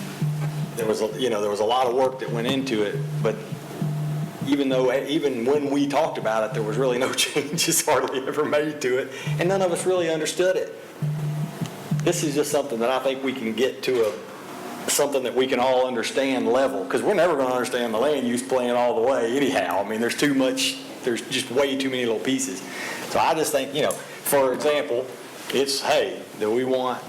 [SPEAKER 3] there was a lot of work that went into it, but even when we talked about it, there was really no changes hardly ever made to it, and none of us really understood it. This is just something that I think we can get to something that we can all understand level, because we're never going to understand the land use plan all the way anyhow. There's too much, there's just way too many little pieces. So I just think, for example, it's, hey, do we want,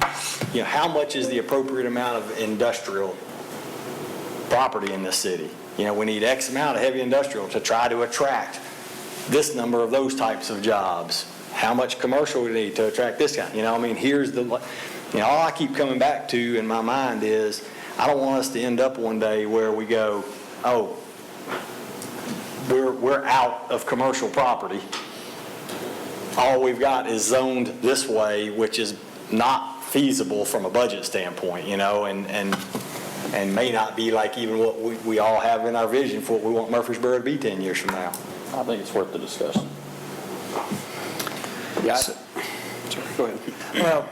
[SPEAKER 3] how much is the appropriate amount of industrial property in this city? We need X amount of heavy industrial to try to attract this number of those types of jobs. How much commercial we need to attract this kind? Here's all I keep coming back to in my mind is, I don't want us to end up one day where we go, oh, we're out of commercial property. All we've got is zoned this way, which is not feasible from a budget standpoint, and may not be like even what we all have in our vision for what we want Murfreesboro to be 10 years from now.
[SPEAKER 11] I think it's worth the discussion.
[SPEAKER 3] Yeah.
[SPEAKER 6] Go ahead.
[SPEAKER 8] Well,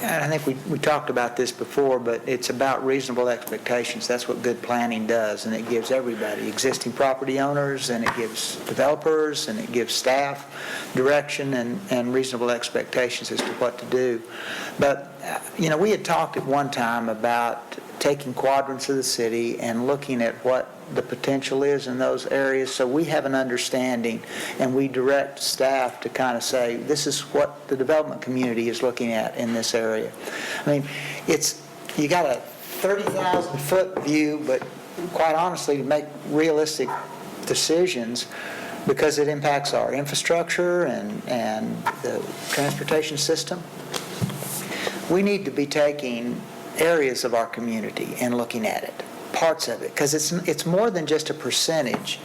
[SPEAKER 8] I think we talked about this before, but it's about reasonable expectations. That's what good planning does, and it gives everybody, existing property owners, and it gives developers, and it gives staff direction and reasonable expectations as to what to do. But, we had talked at one time about taking quadrants of the city and looking at what the potential is in those areas, so we have an understanding, and we direct staff to kind of say, this is what the development community is looking at in this area. You got a 30,000-foot view, but quite honestly, to make realistic decisions, because it impacts our infrastructure and the transportation system, we need to be taking areas of our community and looking at it, parts of it, because it's more than just a percentage,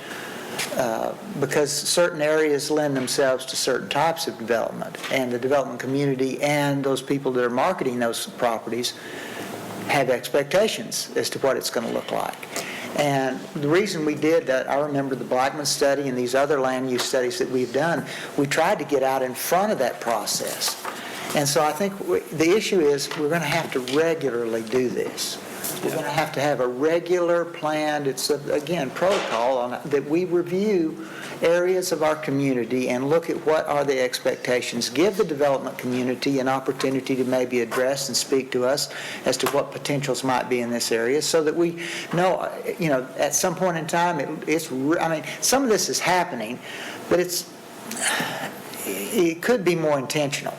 [SPEAKER 8] because certain areas lend themselves to certain types of development, and the development community and those people that are marketing those properties have expectations as to what it's going to look like. And the reason we did that, I remember the Blackman study and these other land use studies that we've done, we tried to get out in front of that process. And so I think the issue is we're going to have to regularly do this. We're going to have a regular planned, it's, again, protocol on that we review areas of our community and look at what are the expectations. Give the development community an opportunity to maybe address and speak to us as to what potentials might be in this area so that we know, at some point in time, some of this is happening, but it could be more intentional.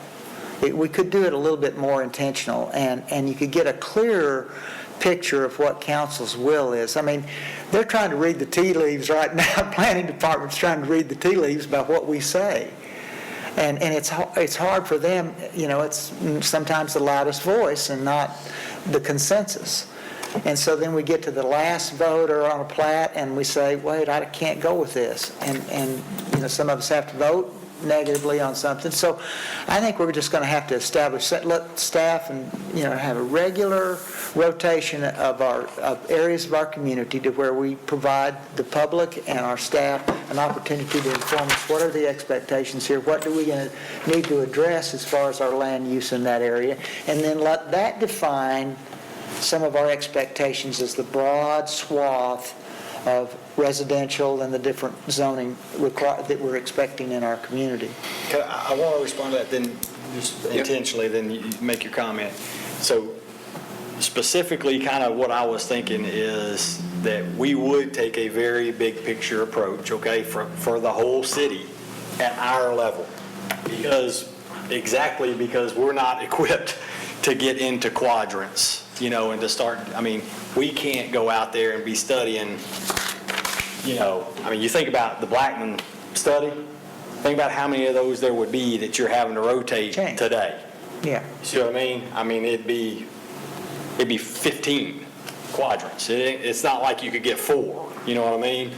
[SPEAKER 8] We could do it a little bit more intentional, and you could get a clearer picture of what council's will is. I mean, they're trying to read the tea leaves right now. Planning department's trying to read the tea leaves about what we say. And it's hard for them, it's sometimes the loudest voice and not the consensus. And so then we get to the last vote or on a plat and we say, wait, I can't go with this. And some of us have to vote negatively on something. So I think we're just going to have to establish, let staff and have a regular rotation of areas of our community to where we provide the public and our staff an opportunity to inform us what are the expectations here, what do we need to address as far as our land use in that area, and then let that define some of our expectations as the broad swath of residential and the different zoning that we're expecting in our community.
[SPEAKER 3] I want to respond to that then, just intentionally, then you make your comment. So specifically, kind of what I was thinking is that we would take a very big picture approach, okay, for the whole city at our level. Because we're not equipped to get into quadrants, and to start, we can't go out there and be studying, you think about the Blackman study, think about how many of those there would be that you're having to rotate today.
[SPEAKER 8] Yeah.
[SPEAKER 3] See what I mean? It'd be 15 quadrants. It's not like you could get 4, you know what I mean?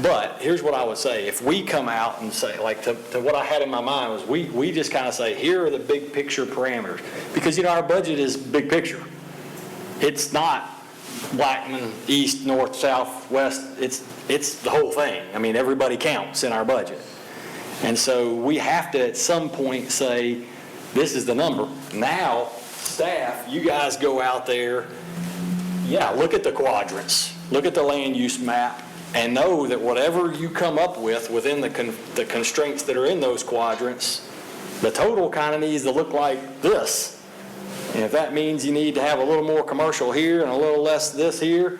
[SPEAKER 3] But here's what I would say. If we come out and say, like to what I had in my mind was we just kind of say, here are the big picture parameters. Because, our budget is big picture. It's not Blackman, east, north, south, west. It's the whole thing. Everybody counts in our budget. And so we have to at some point say, this is the number. Now, staff, you guys go out there, look at the quadrants, look at the land use map, and know that whatever you come up with within the constraints that are in those quadrants, the total kind of needs to look like this. And if that means you need to have a little more commercial here and a little less this here,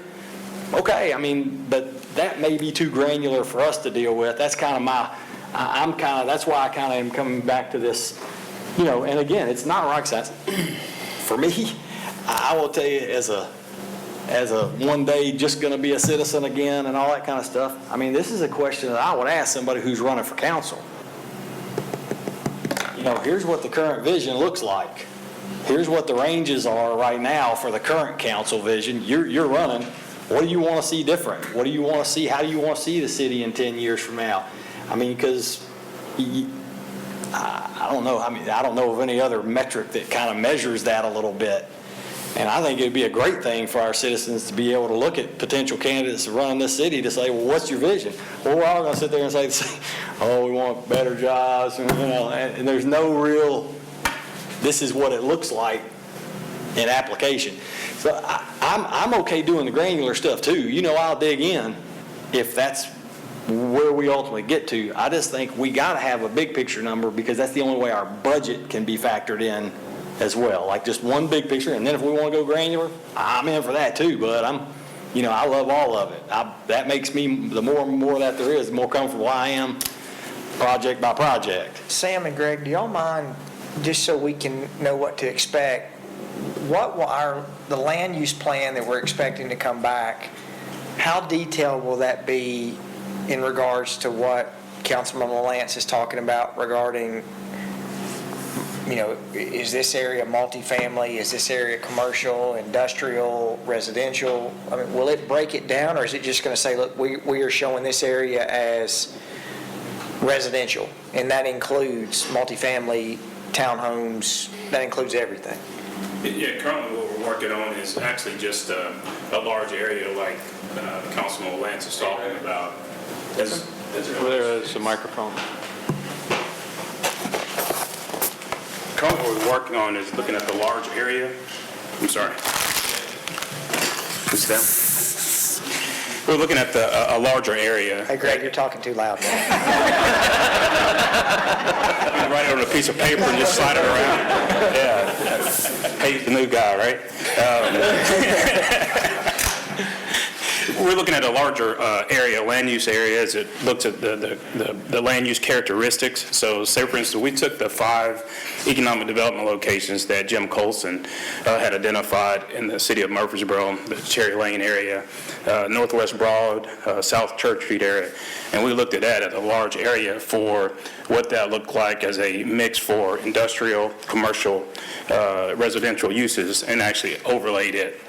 [SPEAKER 3] okay, but that may be too granular for us to deal with. That's kind of that's why I kind of am coming back to this, and again, it's not rocket science. For me, I will tell you, as a one day just going to be a citizen again and all that kind of stuff, this is a question that I would ask somebody who's running for council. Here's what the current vision looks like. Here's what the ranges are right now for the current council vision. You're running. What do you want to see different? What do you want to see? How do you want to see the city in 10 years from now? Because I don't know. I don't know of any other metric that kind of measures that a little bit. And I think it'd be a great thing for our citizens to be able to look at potential candidates running this city to say, well, what's your vision? Well, we're all going to sit there and say, oh, we want better jobs, and there's no real, this is what it looks like in application. So I'm okay doing the granular stuff too. I'll dig in if that's where we ultimately get to. I just think we got to have a big picture number because that's the only way our budget can be factored in as well. Like just one big picture, and then if we want to go granular, I'm in for that too. But I love all of it. That makes me, the more that there is, the more comfortable I am project by project.
[SPEAKER 1] Sam and Greg, do y'all mind, just so we can know what to expect, what will the land use plan that we're expecting to come back, how detailed will that be in regards to what Councilman LaLance is talking about regarding, is this area multifamily, is this area commercial, industrial, residential? Will it break it down, or is it just going to say, look, we are showing this area as residential, and that includes multifamily, townhomes, that includes everything?
[SPEAKER 13] Yeah, currently what we're we're working on is actually just a large area like Councilman Lance is talking about.
[SPEAKER 2] There's a microphone.
[SPEAKER 13] Currently, what we're working on is looking at the large area. I'm sorry. What's that? We're looking at a larger area.
[SPEAKER 1] Hey, Greg, you're talking too loud.
[SPEAKER 13] Write it on a piece of paper and just slide it around. Yeah. Hey, the new guy, right? We're looking at a larger area, land use area, as it looks at the land use characteristics. So say, for instance, we took the 5 economic development locations that Jim Colson had identified in the city of Murfreesboro, the Cherry Lane area, Northwest Broad, South Church Street area, and we looked at that as a large area for what that looked like as a mix for industrial, commercial, residential uses, and actually overlaid it.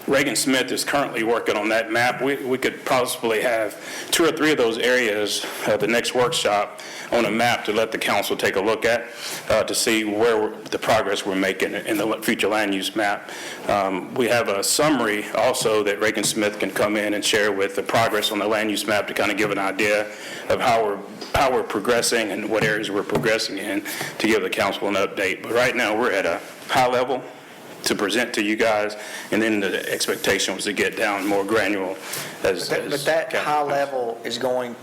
[SPEAKER 13] Reagan Smith is currently working on that map. We could possibly have 2 or 3 of those areas at the next workshop on a map to let the council take a look at to see where the progress we're making in the future land use map. We have a summary also that Reagan Smith can come in and share with the progress on the land use map to kind of give an idea of how we're progressing and what areas we're progressing in to give the council an update. But right now we're at a high level to present to you guys, and then the expectation was to get down more granular as
[SPEAKER 1] But that high level is going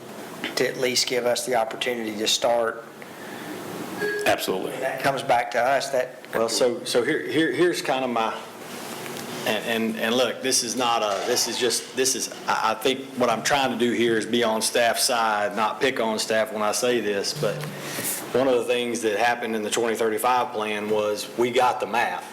[SPEAKER 1] to at least give us the opportunity to start.
[SPEAKER 3] Absolutely.
[SPEAKER 1] That comes back to us, that.
[SPEAKER 3] Well, so here's kind of my, and look, this is I think what I'm trying to do here is be on staff's side, not pick on staff when I say this, but one of the things that happened in the 2035 plan was we got the map.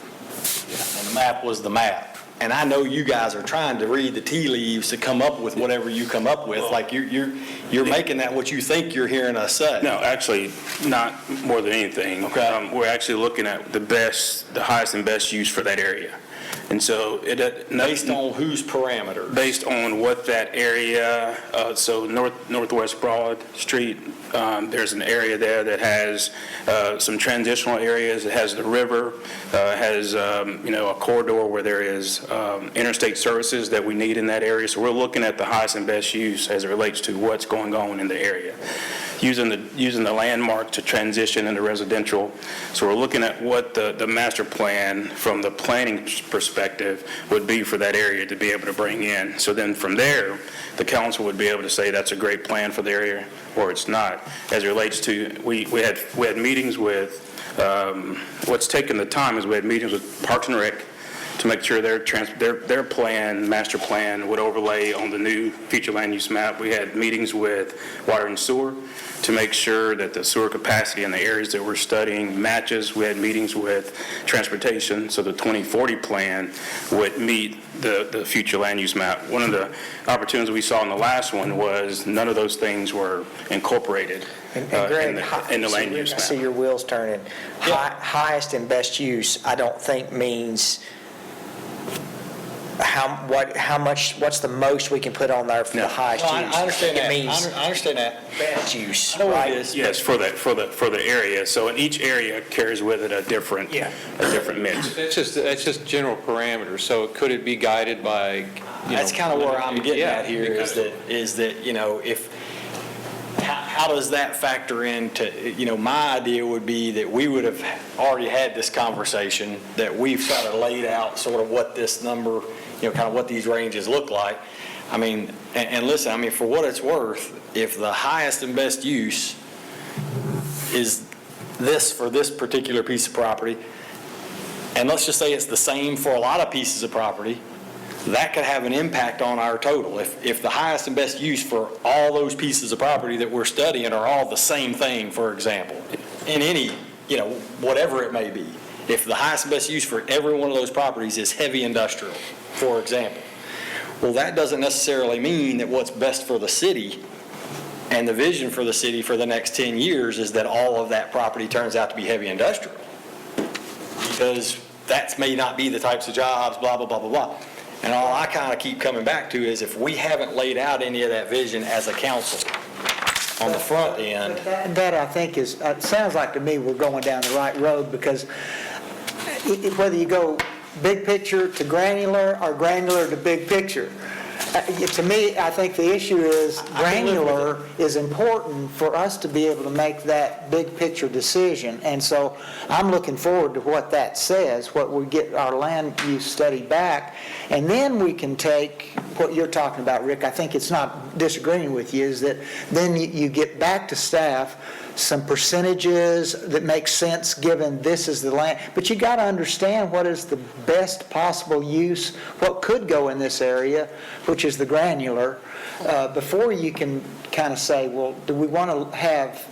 [SPEAKER 3] And the map was the map. And I know you guys are trying to read the tea leaves to come up with whatever you come up with. Like you're making that what you think you're hearing us say.
[SPEAKER 13] No, actually, not more than anything.
[SPEAKER 3] Okay.
[SPEAKER 13] We're actually looking at the highest and best use for that area. And so
[SPEAKER 3] based on whose parameter?
[SPEAKER 13] Based on what that area, so Northwest Broad Street, there's an area there that has some transitional areas. It has the river, has a corridor where there is interstate services that we need in that area. So we're looking at the highest and best use as it relates to what's going on in the area. Using the landmark to transition into residential. So we're looking at what the master plan from the planning perspective would be for that area to be able to bring in. So then from there, the council would be able to say that's a great plan for the area or it's not. As it relates to, we had meetings with, what's taken the time is we had meetings with Parks and Rec to make sure their plan, master plan, would overlay on the new future land use map. We had meetings with Water and Sewer to make sure that the sewer capacity in the areas that we're studying matches. We had meetings with Transportation, so the 2040 plan would meet the future land use map. One of the opportunities we saw in the last one was none of those things were incorporated
[SPEAKER 1] And Greg,
[SPEAKER 13] in the land use
[SPEAKER 1] I
[SPEAKER 13] map.
[SPEAKER 1] see your wheels turning. Highest and best use, I don't think means what's the most we can put on there for the highest use.
[SPEAKER 3] I understand that.
[SPEAKER 1] It means
[SPEAKER 3] I understand that.
[SPEAKER 1] best use,
[SPEAKER 3] I know what
[SPEAKER 1] right?
[SPEAKER 3] it is.
[SPEAKER 13] Yes, for the area. So in each area carries with it a different mix.
[SPEAKER 2] That's just general parameters. So could it be guided by,
[SPEAKER 3] That's kind of where I'm getting at here is that if how does that factor into, my idea would be that we would have already had this conversation, that we've sort of laid out sort of what this number, kind of what these ranges look like. I mean, and listen, for what it's worth, if the highest and best use is this for this particular piece of property, and let's just say it's the same for a lot of pieces of property, that could have an impact on our total. If the highest and best use for all those pieces of property that we're studying are all the same thing, for example, in any, whatever it may be, if the highest and best use for every one of those properties is heavy industrial, for example, well, that doesn't necessarily mean that what's best for the city and the vision for the city for the next 10 years is that all of that property turns out to be heavy industrial. Because that may not be the types of jobs, blah, blah, blah, blah, blah. And all I kind of keep coming back to is if we haven't laid out any of that vision as a council on the front end.
[SPEAKER 8] That I think it sounds like to me we're going down the right road, because whether you go big picture to granular or granular to big picture. To me, I think the issue is granular is important for us to be able to make that big picture decision. And so I'm looking forward to what that says, what we get our land use study back. And then we can take what you're talking about, Rick. I think it's not disagreeing with you, is that then you get back to staff some percentages that make sense given this is the land. But you got to understand what is the best possible use, what could go in this area, which is the granular, before you can kind of say, well, do we want to have,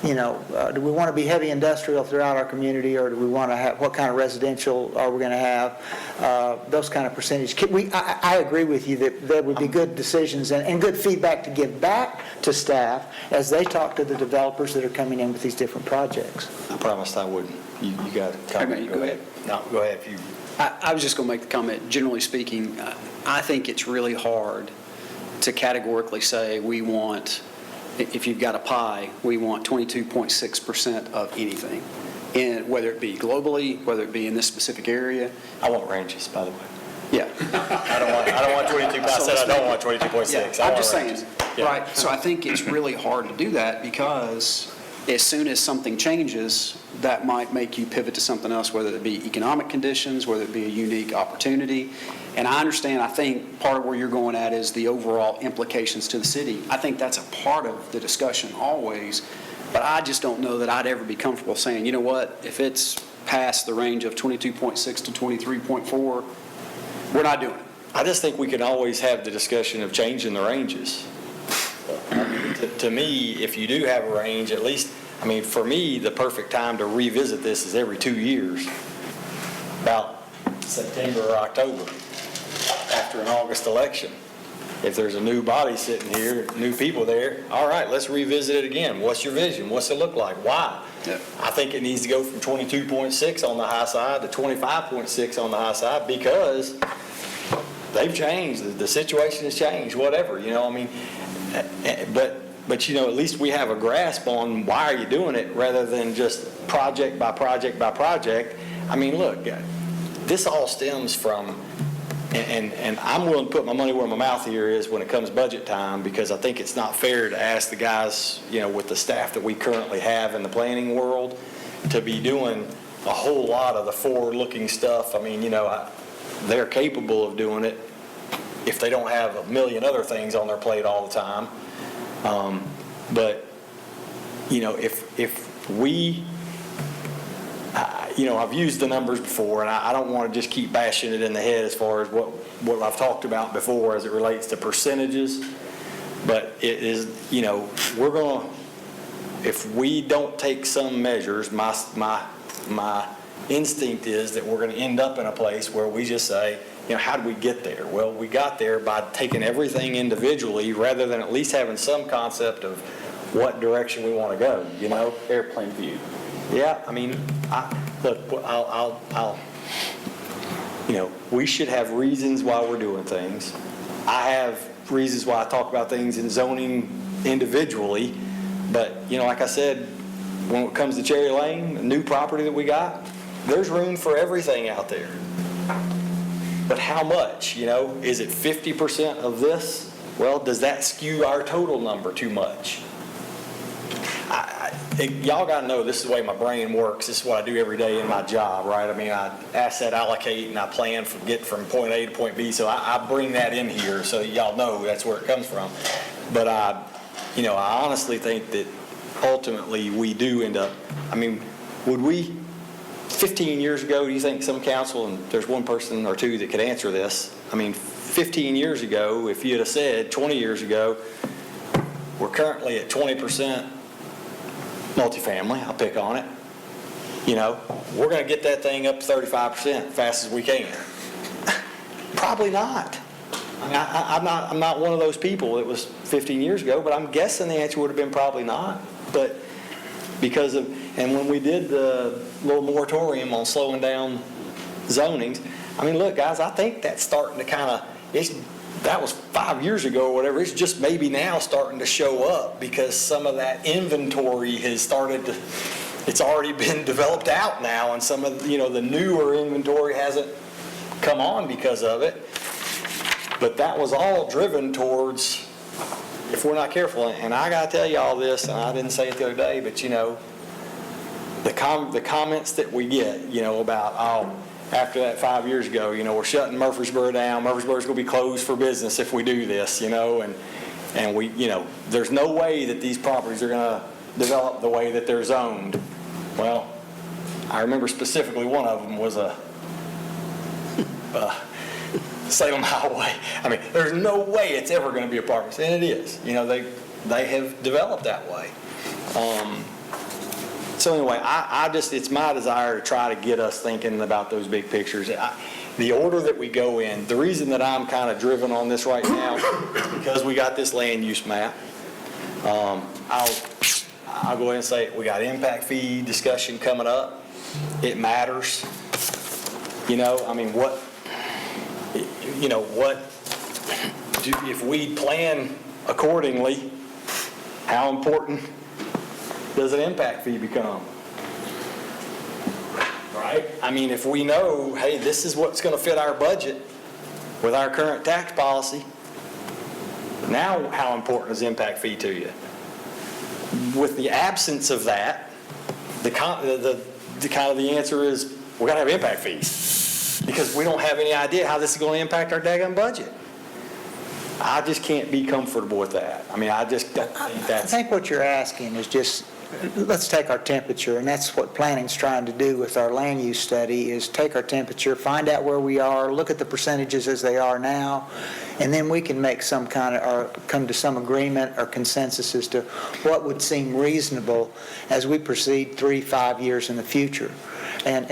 [SPEAKER 8] do we want to be heavy industrial throughout our community, or do we want to have, what kind of residential are we going to have, those kind of percentages. I agree with you that there would be good decisions and good feedback to give back to staff as they talk to the developers that are coming in with these different projects.
[SPEAKER 3] I promised I wouldn't. You got a comment?
[SPEAKER 6] Go ahead.
[SPEAKER 3] No, go ahead. If you.
[SPEAKER 6] I was just going to make the comment, generally speaking, I think it's really hard to categorically say we want, if you've got a pie, we want 22.6% of anything, and whether it be globally, whether it be in this specific area.
[SPEAKER 3] I want ranges, by the way.
[SPEAKER 6] Yeah.
[SPEAKER 3] I don't want 22. I said I don't want 22.6.
[SPEAKER 6] Yeah, I'm just saying, right, so I think it's really hard to do that because as soon as something changes, that might make you pivot to something else, whether it be economic conditions, whether it be a unique opportunity. And I understand, I think part of where you're going at is the overall implications to the city. I think that's a part of the discussion always, but I just don't know that I'd ever be comfortable saying, you know what, if it's past the range of 22.6 to 23.4, we're not doing it.
[SPEAKER 3] I just think we can always have the discussion of changing the ranges. To me, if you do have a range, at least, I mean, for me, the perfect time to revisit this is every 2 years, about September or October, after an August election. If there's a new body sitting here, new people there, all right, let's revisit it again. What's your vision? What's it look like? Why?
[SPEAKER 6] Yeah.
[SPEAKER 3] I think it needs to go from 22.6 on the high side to 25.6 on the high side because they've changed. The situation has changed, whatever, I mean, but at least we have a grasp on why are you doing it rather than just project by project by project. I mean, look, this all stems from, and I'm willing to put my money where my mouth here is when it comes budget time, because I think it's not fair to ask the guys, with the staff that we currently have in the planning world to be doing a whole lot of the forward-looking stuff. I mean, they're capable of doing it if they don't have a million other things on their plate all the time. But if we, I've used the numbers before, and I don't want to just keep bashing it in the head as far as what I've talked about before as it relates to percentages. But it is, we're going to, if we don't take some measures, my instinct is that we're going to end up in a place where we just say, how did we get there? Well, we got there by taking everything individually rather than at least having some concept of what direction we want to go,
[SPEAKER 11] Airplane view.
[SPEAKER 3] Yeah, I mean, we should have reasons why we're doing things. I have reasons why I talk about things in zoning individually, but, like I said, when it comes to Cherry Lane, a new property that we got, there's room for everything out there. But how much, Is it 50% of this? Well, does that skew our total number too much? Y'all got to know this is the way my brain works. This is what I do every day in my job, right? I mean, I asset allocate and I plan for get from point A to point B. So I bring that in here so y'all know that's where it comes from. But I honestly think that ultimately we do end up, I mean, would we, 15 years ago, do you think some council, and there's one person or two that could answer this, I mean, 15 years ago, if you'd have said 20 years ago, we're currently at 20% multifamily, I'll pick on it, we're going to get that thing up to 35% fast as we can. Probably not. I mean, I'm not one of those people that was 15 years ago, but I'm guessing the answer would have been probably not. But because of, and when we did the little moratorium on slowing down zonings, I mean, look, guys, I think that's starting to kind of, that was 5 years ago or whatever. It's just maybe now starting to show up because some of that inventory has started to, it's already been developed out now, and some of, the newer inventory hasn't come on because of it. But that was all driven towards, if we're not careful, and I gotta tell you all this, and I didn't say it the other day, but the comments that we get, about, after that 5 years ago, we're shutting Murfreesboro down, Murfreesboro's gonna be closed for business if we do this, and we, there's no way that these properties are gonna develop the way that they're zoned. Well, I remember specifically one of them was a Salem Highway. I mean, there's no way it's ever going to be apartments, and it is. They have developed that way. So anyway, it's my desire to try to get us thinking about those big pictures. The order that we go in, the reason that I'm kind of driven on this right now, because we got this land use map. I'll go ahead and say we got impact fee discussion coming up. It matters. If we plan accordingly, how important does an impact fee become? Right? If we know, hey, this is what's going to fit our budget with our current tax policy, now how important is impact fee to you? With the absence of that, the answer is we got to have impact fees because we don't have any idea how this is going to impact our daggone budget. I just can't be comfortable with that. I just don't think that's...
[SPEAKER 8] I think what you're asking is just, let's take our temperature, and that's what planning's trying to do with our land use study, is take our temperature, find out where we are, look at the percentages as they are now, and then we can make some kind of, or come to some agreement or consensus as to what would seem reasonable as we proceed 3-5 years in the future. And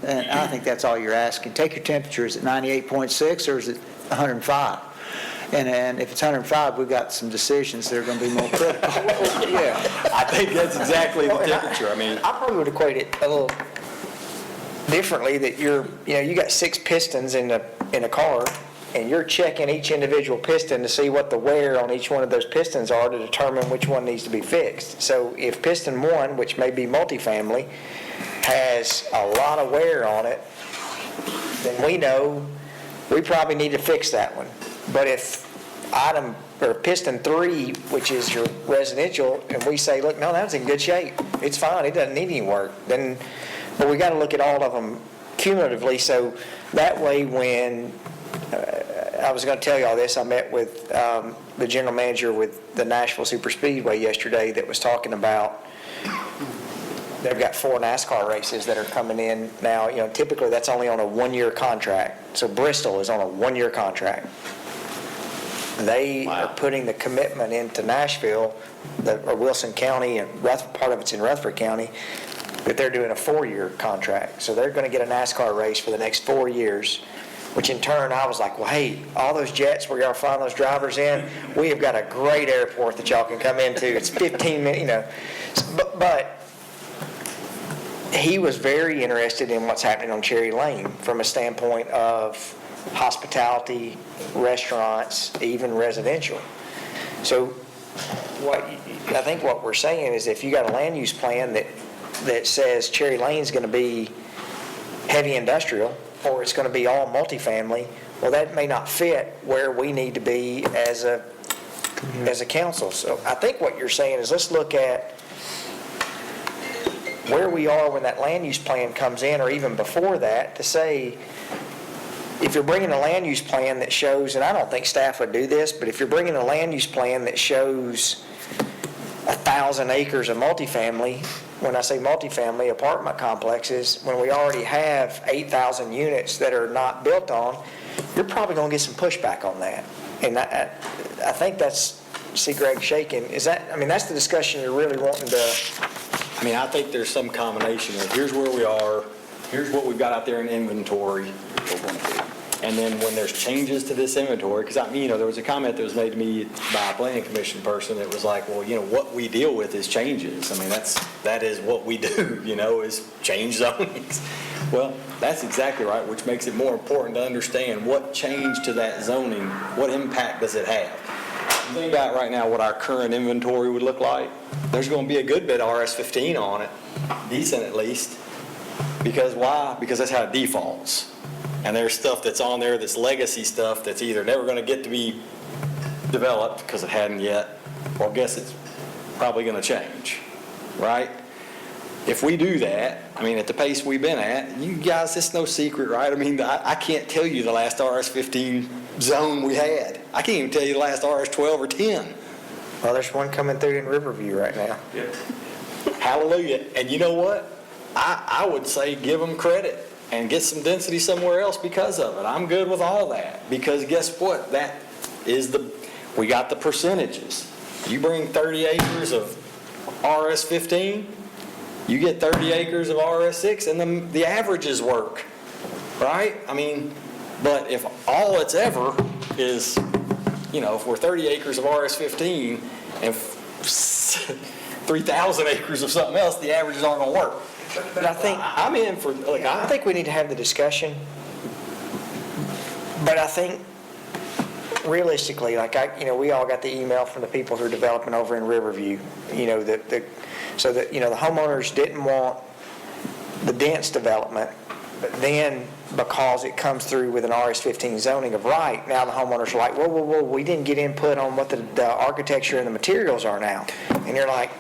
[SPEAKER 8] I think that's all you're asking. Take your temperature. Is it 98.6 or is it 105? And if it's 105, we've got some decisions that are going to be more critical.
[SPEAKER 3] Yeah, I think that's exactly the temperature.
[SPEAKER 1] I probably would equate it a little differently, that you got 6 pistons in a car, and you're checking each individual piston to see what the wear on each one of those pistons are to determine which one needs to be fixed. So if piston 1, which may be multifamily, has a lot of wear on it, then we know we probably need to fix that one. But if piston 3, which is your residential, and we say, look, no, that's in good shape, it's fine, it doesn't need any work, then, but we got to look at all of them cumulatively. So that way, when I was going to tell you all this, I met with the general manager with the Nashville Super Speedway yesterday that was talking about, they've got 4 NASCAR races that are coming in now. Typically that's only on a 1-year contract. So Bristol is on a 1-year contract. They are putting the commitment into Nashville, or Wilson County, and part of it's in Rutherford County, that they're doing a 4-year contract. So they're going to get a NASCAR race for the next 4 years, which in turn I was like, well, hey, all those jets where y'all flying those drivers in, we have got a great airport that y'all can come into. It's 15 minutes, But he was very interested in what's happening on Cherry Lane from a standpoint of hospitality, restaurants, even residential. So I think what we're saying is, if you got a land use plan that says Cherry Lane's going to be heavy industrial, or it's going to be all multifamily, well, that may not fit where we need to be as a council. So I think what you're saying is, let's look at where we are when that land use plan comes in, or even before that, to say, if you're bringing a land use plan that shows, and I don't think staff would do this, but if you're bringing a land use plan that shows 1,000 acres of multifamily, when I say multifamily, apartment complexes, when we already have 8,000 units that are not built on, you're probably going to get some pushback on that. And I think that's, see Greg shaking, that's the discussion you're really wanting to...
[SPEAKER 3] I think there's some combination of, here's where we are, here's what we've got out there in inventory, and then when there's changes to this inventory, because there was a comment that was made to me by a planning commission person that was like, well, what we deal with is changes. That is what we do, is change zonings. Well, that's exactly right, which makes it more important to understand what change to that zoning, what impact does it have. Think about right now what our current inventory would look like. There's going to be a good bit of RS-15 on it, decent at least. Because why? Because that's how it defaults. And there's stuff that's on there that's legacy stuff that's either never going to get to be developed because it hadn't yet, or guess it's probably going to change, right? If we do that, I mean, at the pace we've been at, you guys, it's no secret, right? I mean, I can't tell you the last RS-15 zone we had. I can't even tell you the last RS-12 or 10.
[SPEAKER 1] Well, there's one coming through in Riverview right now.
[SPEAKER 3] Hallelujah. And you know what? I would say give them credit and get some density somewhere else because of it. I'm good with all that. Because guess what? That is we got the percentages. You bring 30 acres of RS-15, you get 30 acres of RS-6, and the averages work, right? I mean, but if all it's ever is, if we're 30 acres of RS-15 and 3,000 acres of something else, the averages aren't going to work.
[SPEAKER 1] But I think,
[SPEAKER 3] I'm in for,
[SPEAKER 1] I think we need to have the discussion, but I think realistically, we all got the email from the people who are developing over in Riverview, so that, the homeowners didn't want the dense development, but then because it comes through with an RS-15 zoning of right, now the homeowners are like, whoa, we didn't get input on what the architecture and the materials are now. And you're like,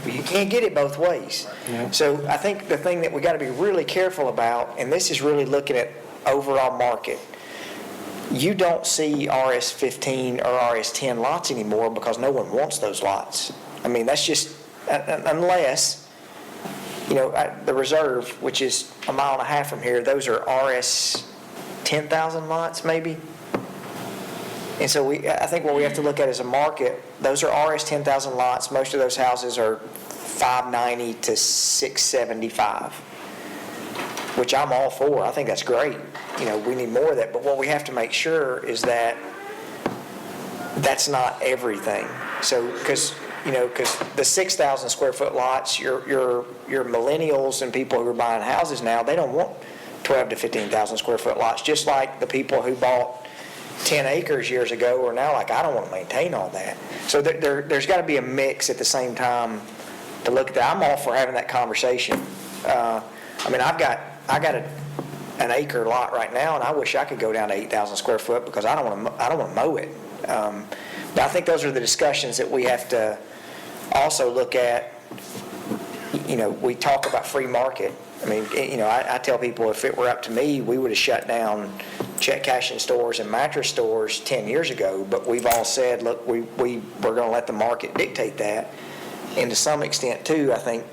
[SPEAKER 1] well, you can't get it both ways. Yeah. So I think the thing that we got to be really careful about, and this is really looking at overall market, you don't see RS-15 or RS-10 lots anymore because no one wants those lots. I mean, that's just, unless, the reserve, which is a mile and a half from here, those are RS 10,000 lots maybe. And so I think what we have to look at as a market, those are RS 10,000 lots. Most of those houses are 590 to 675, which I'm all for. I think that's great. We need more of that. But what we have to make sure is that that's not everything. So, because the 6,000 square foot lots, your millennials and people who are buying houses now, they don't want 12 to 15,000 square foot lots. Just like the people who bought 10 acres years ago are now like, I don't want to maintain all that. So there's got to be a mix at the same time to look at that. I'm all for having that conversation. I've got an acre lot right now, and I wish I could go down to 8,000 square foot because I don't want to mow it. But I think those are the discussions that we have to also look at. We talk about free market. I mean, I tell people if it were up to me, we would have shut down check cashing stores and mattress stores 10 years ago. But we've all said, look, we're going to let the market dictate that. And to some extent, too, I think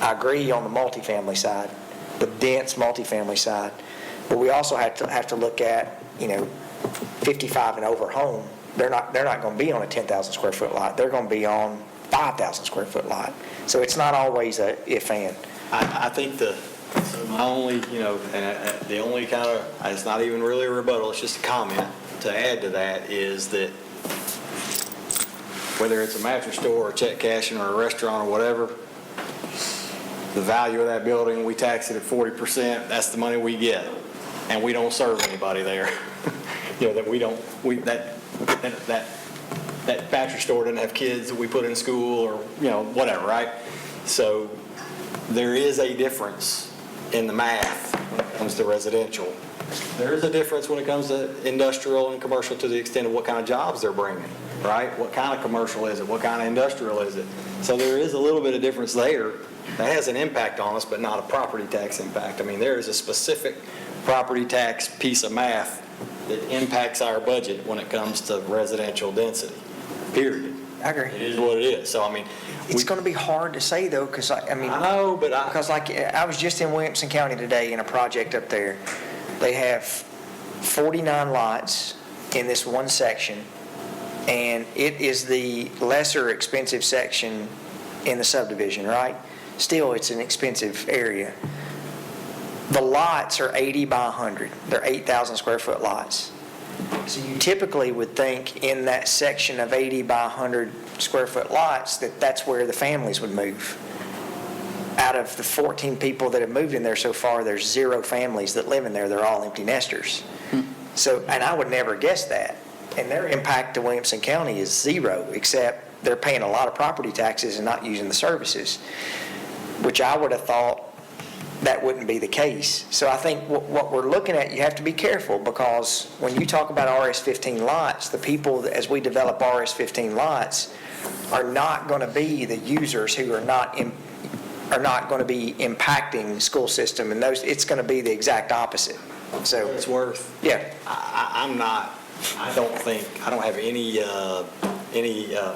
[SPEAKER 1] I agree on the multifamily side, the dense multifamily side. But we also have to look at, 55 and over home. They're not going to be on a 10,000 square foot lot. They're going to be on 5,000 square foot lot. So it's not always a if and.
[SPEAKER 3] I think my only, and the only kind of, it's not even really a rebuttal, it's just a comment to add to that is that whether it's a mattress store or check cashing or a restaurant or whatever, the value of that building, we tax it at 40%, that's the money we get. And we don't serve anybody there. That mattress store doesn't have kids that we put in school or, whatever, right? So there is a difference in the math when it comes to residential. There is a difference when it comes to industrial and commercial to the extent of what kind of jobs they're bringing, right? What kind of commercial is it? What kind of industrial is it? So there is a little bit of difference there. That has an impact on us, but not a property tax impact. I mean, there is a specific property tax piece of math that impacts our budget when it comes to residential density, period.
[SPEAKER 1] I agree.
[SPEAKER 3] It is what it is. So, I mean,
[SPEAKER 1] it's going to be hard to say, though, because, I
[SPEAKER 3] know, but
[SPEAKER 1] because, I was just in Williamson County today in a project up there. They have 49 lots in this one section, and it is the lesser expensive section in the subdivision, right? Still, it's an expensive area. The lots are 80 by 100. They're 8,000 square foot lots. So you typically would think in that section of 80 by 100 square foot lots that's where the families would move. Out of the 14 people that have moved in there so far, there's 0 families that live in there. They're all empty nesters. So, and I would never guess that. And their impact to Williamson County is 0, except they're paying a lot of property taxes and not using the services, which I would have thought that wouldn't be the case. So I think what we're looking at, you have to be careful, because when you talk about RS-15 lots, the people, as we develop RS-15 lots, are not going to be the users who are not going to be impacting the school system, and it's going to be the exact opposite. So
[SPEAKER 3] It's worth.
[SPEAKER 1] yeah.
[SPEAKER 3] I don't have any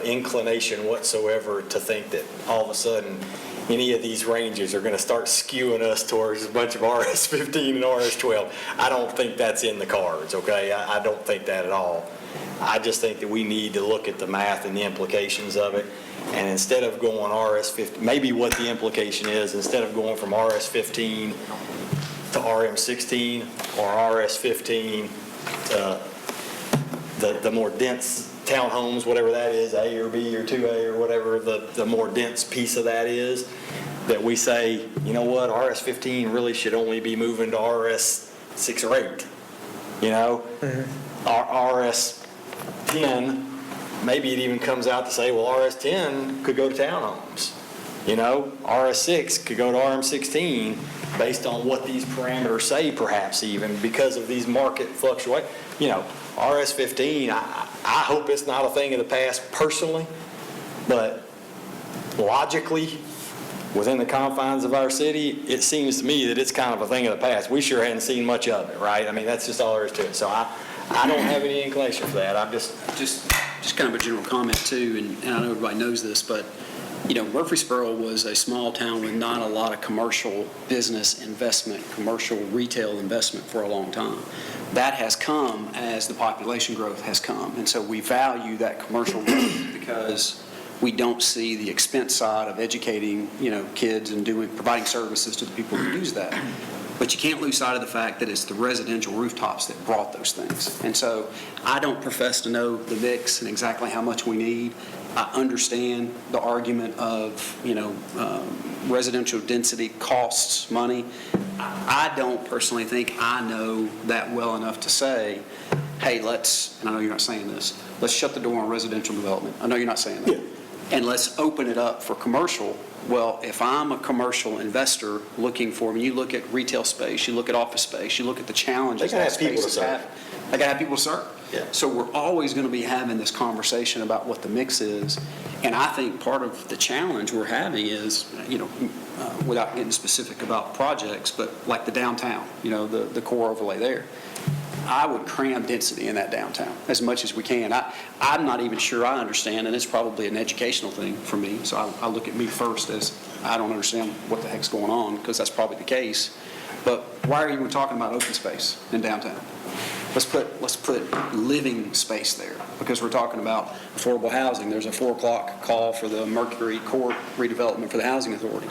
[SPEAKER 3] inclination whatsoever to think that all of a sudden any of these ranges are going to start skewing us towards a bunch of RS-15 and RS-12. I don't think that's in the cards, okay? I don't think that at all. I just think that we need to look at the math and the implications of it, and instead of going RS-15, maybe what the implication is, instead of going from RS-15 to RM-16 or RS-15 to the more dense townhomes, whatever that is, A or B or 2A or whatever the more dense piece of that is, that we say, you know what, RS-15 really should only be moving to RS-6 or 8, you know? RS-10, maybe it even comes out to say, well, RS-10 could go to townhomes, you know? RS-6 could go to RM-16 based on what these parameters say, perhaps even because of these market fluctuations. You know, RS-15, I hope it's not a thing of the past personally, but logically, within the confines of our city, it seems to me that it's kind of a thing of the past. We sure hadn't seen much of it, right? I mean, that's just all there is to it. So I don't have any inclination for that. I'm
[SPEAKER 6] Just kind of a general comment too, and I know everybody knows this, but you know, Murfreesboro was a small town with not a lot of commercial business investment, commercial retail investment for a long time. That has come as the population growth has come, and so we value that commercial growth because we don't see the expense side of educating, you know, kids and providing services to the people who use that. But you can't lose sight of the fact that it's the residential rooftops that brought those things. And so I don't profess to know the mix and exactly how much we need. I understand the argument of, you know, residential density costs money. I don't personally think I know that well enough to say, hey, and I know you're not saying this, let's shut the door on residential development. I know you're not saying that. Yeah. And let's open it up for commercial. Well, if I'm a commercial investor looking for, when you look at retail space, you look at office space, you look at the challenges that spaces have. They got to have people to serve. Yeah. So we're always going to be having this conversation about what the mix is. And I think part of the challenge we're having is, you know, without getting specific about projects, but like the downtown, you know, the core overlay there. I would cram density in that downtown as much as we can. I'm not even sure I understand, and it's probably an educational thing for me, so I look at me first as I don't understand what the heck's going on, because that's probably the case. But why are you even talking about open space in downtown? Let's put living space there, because we're talking about affordable housing. There's a 4 o'clock call for the Mercury Court redevelopment for the Housing Authority.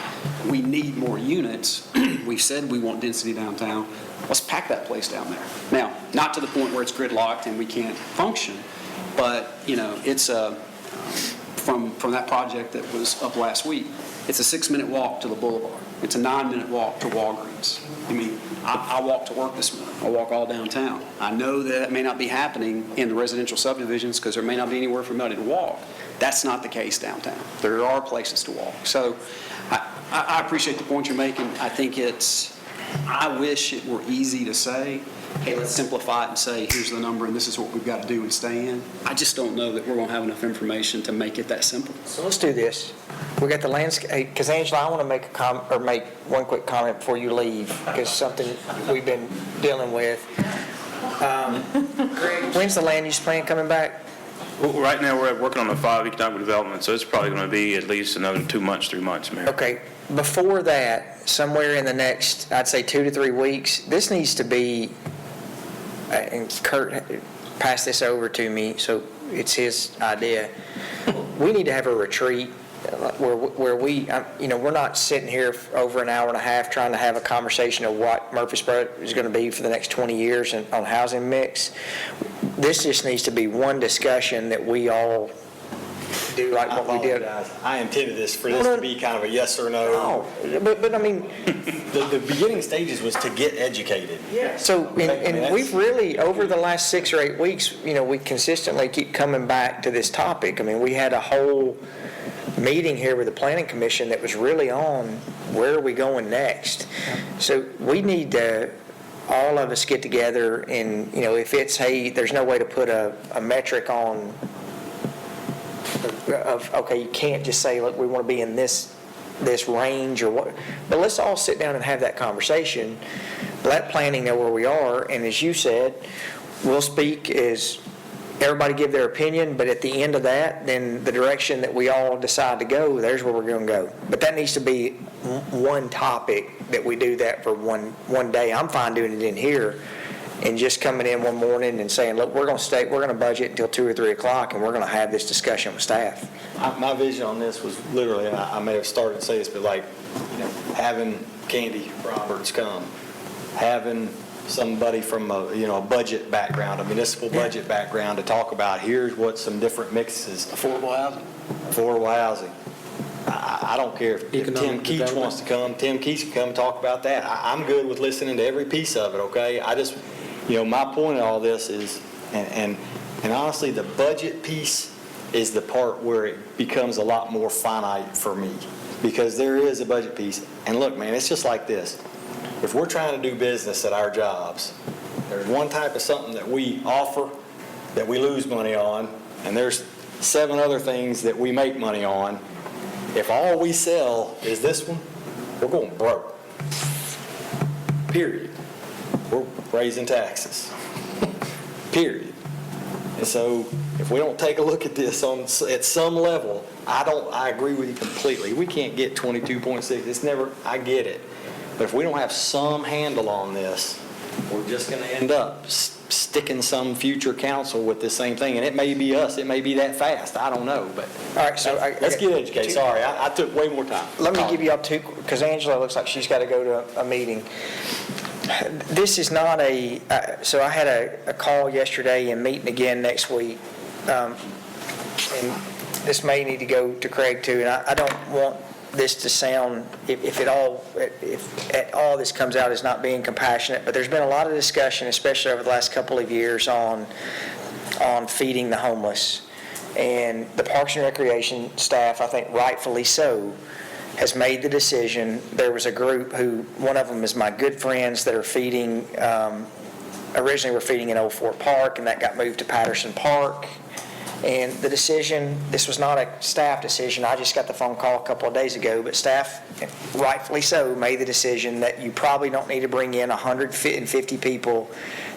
[SPEAKER 6] We need more units. We've said we want density downtown. Let's pack that place down there. Now, not to the point where it's gridlocked and we can't function, but, you know, it's from that project that was up last week, it's a 6-minute walk to the boulevard. It's a 9-minute walk to Walgreens. I mean, I walk to work this morning. I walk all downtown. I know that may not be happening in the residential subdivisions because there may not be anywhere for anybody to walk. That's not the case downtown. There are places to walk. So I appreciate the point you're making. I think I wish it were easy to say, hey, let's simplify it and say, here's the number and this is what we've got to do and stay in. I just don't know that we're going to have enough information to make it that simple.
[SPEAKER 1] So let's do this. We got the landscape, because Angela, I want to make one quick comment before you leave, because something we've been dealing with. Greg, when's the land use plan coming back?
[SPEAKER 13] Well, right now, we're working on the 5 economic development, so it's probably going to be at least another 2 months, 3 months, Mayor.
[SPEAKER 1] Okay. Before that, somewhere in the next, I'd say 2 to 3 weeks, this needs to be, and Kurt passed this over to me, so it's his idea. We need to have a retreat where we, you know, we're not sitting here for over an hour and a half trying to have a conversation of what Murfreesboro is going to be for the next 20 years on housing mix. This just needs to be one discussion that we all do like what we did.
[SPEAKER 3] I intended for this to be kind of a yes or no.
[SPEAKER 1] No, but I mean,
[SPEAKER 3] the beginning stages was to get educated.
[SPEAKER 1] Yeah. So, and we've really, over the last 6 or 8 weeks, you know, we consistently keep coming back to this topic. I mean, we had a whole meeting here with the planning commission that was really on where are we going next. So we need to, all of us get together and, if it's, hey, there's no way to put a metric on okay, you can't just say, look, we want to be in this range or what, but let's all sit down and have that conversation. Let planning know where we are, and as you said, we'll speak as everybody give their opinion, but at the end of that, then the direction that we all decide to go, there's where we're going to go. But that needs to be one topic that we do that for one day. I'm fine doing it in here and just coming in one morning and saying, look, we're going to budget until 2 or 3 o'clock, and we're going to have this discussion with staff.
[SPEAKER 3] My vision on this was literally, and I may have started to say this, but like, having Candy Roberts come, having somebody from a budget background, a municipal budget background, to talk about here's what some different mixes.
[SPEAKER 6] Affordable housing.
[SPEAKER 3] Affordable housing. I don't care if Tim Keach wants to come. Tim Keach can come and talk about that. I'm good with listening to every piece of it, okay? I just, my point of all this is, and honestly, the budget piece is the part where it becomes a lot more finite for me, because there is a budget piece. And look, man, it's just like this. If we're trying to do business at our jobs, there's one type of something that we offer that we lose money on, and there's 7 other things that we make money on. If all we sell is this one, we're going broke. Period. We're raising taxes. Period. And so if we don't take a look at this at some level, I agree with you completely. We can't get 22.6. It's never, I get it. But if we don't have some handle on this, we're just going to end up sticking some future council with this same thing. And it may be us. It may be that fast. I don't know. But
[SPEAKER 1] all right, so
[SPEAKER 3] let's get educated. Sorry, I took way more time.
[SPEAKER 1] Let me give you all 2, because Angela looks like she's got to go to a meeting. This is not so I had a call yesterday and meeting again next week. And this may need to go to Craig too. And I don't want this to sound, if at all this comes out as not being compassionate, but there's been a lot of discussion, especially over the last couple of years, on feeding the homeless. And the Parks and Recreation staff, I think rightfully so, has made the decision. There was a group who, one of them is my good friends, that are feeding, originally were feeding in Old Fort Park, and that got moved to Patterson Park. And the decision, this was not a staff decision, I just got the phone call a couple of days ago, but staff, rightfully so, made the decision that you probably don't need to bring in 150 people,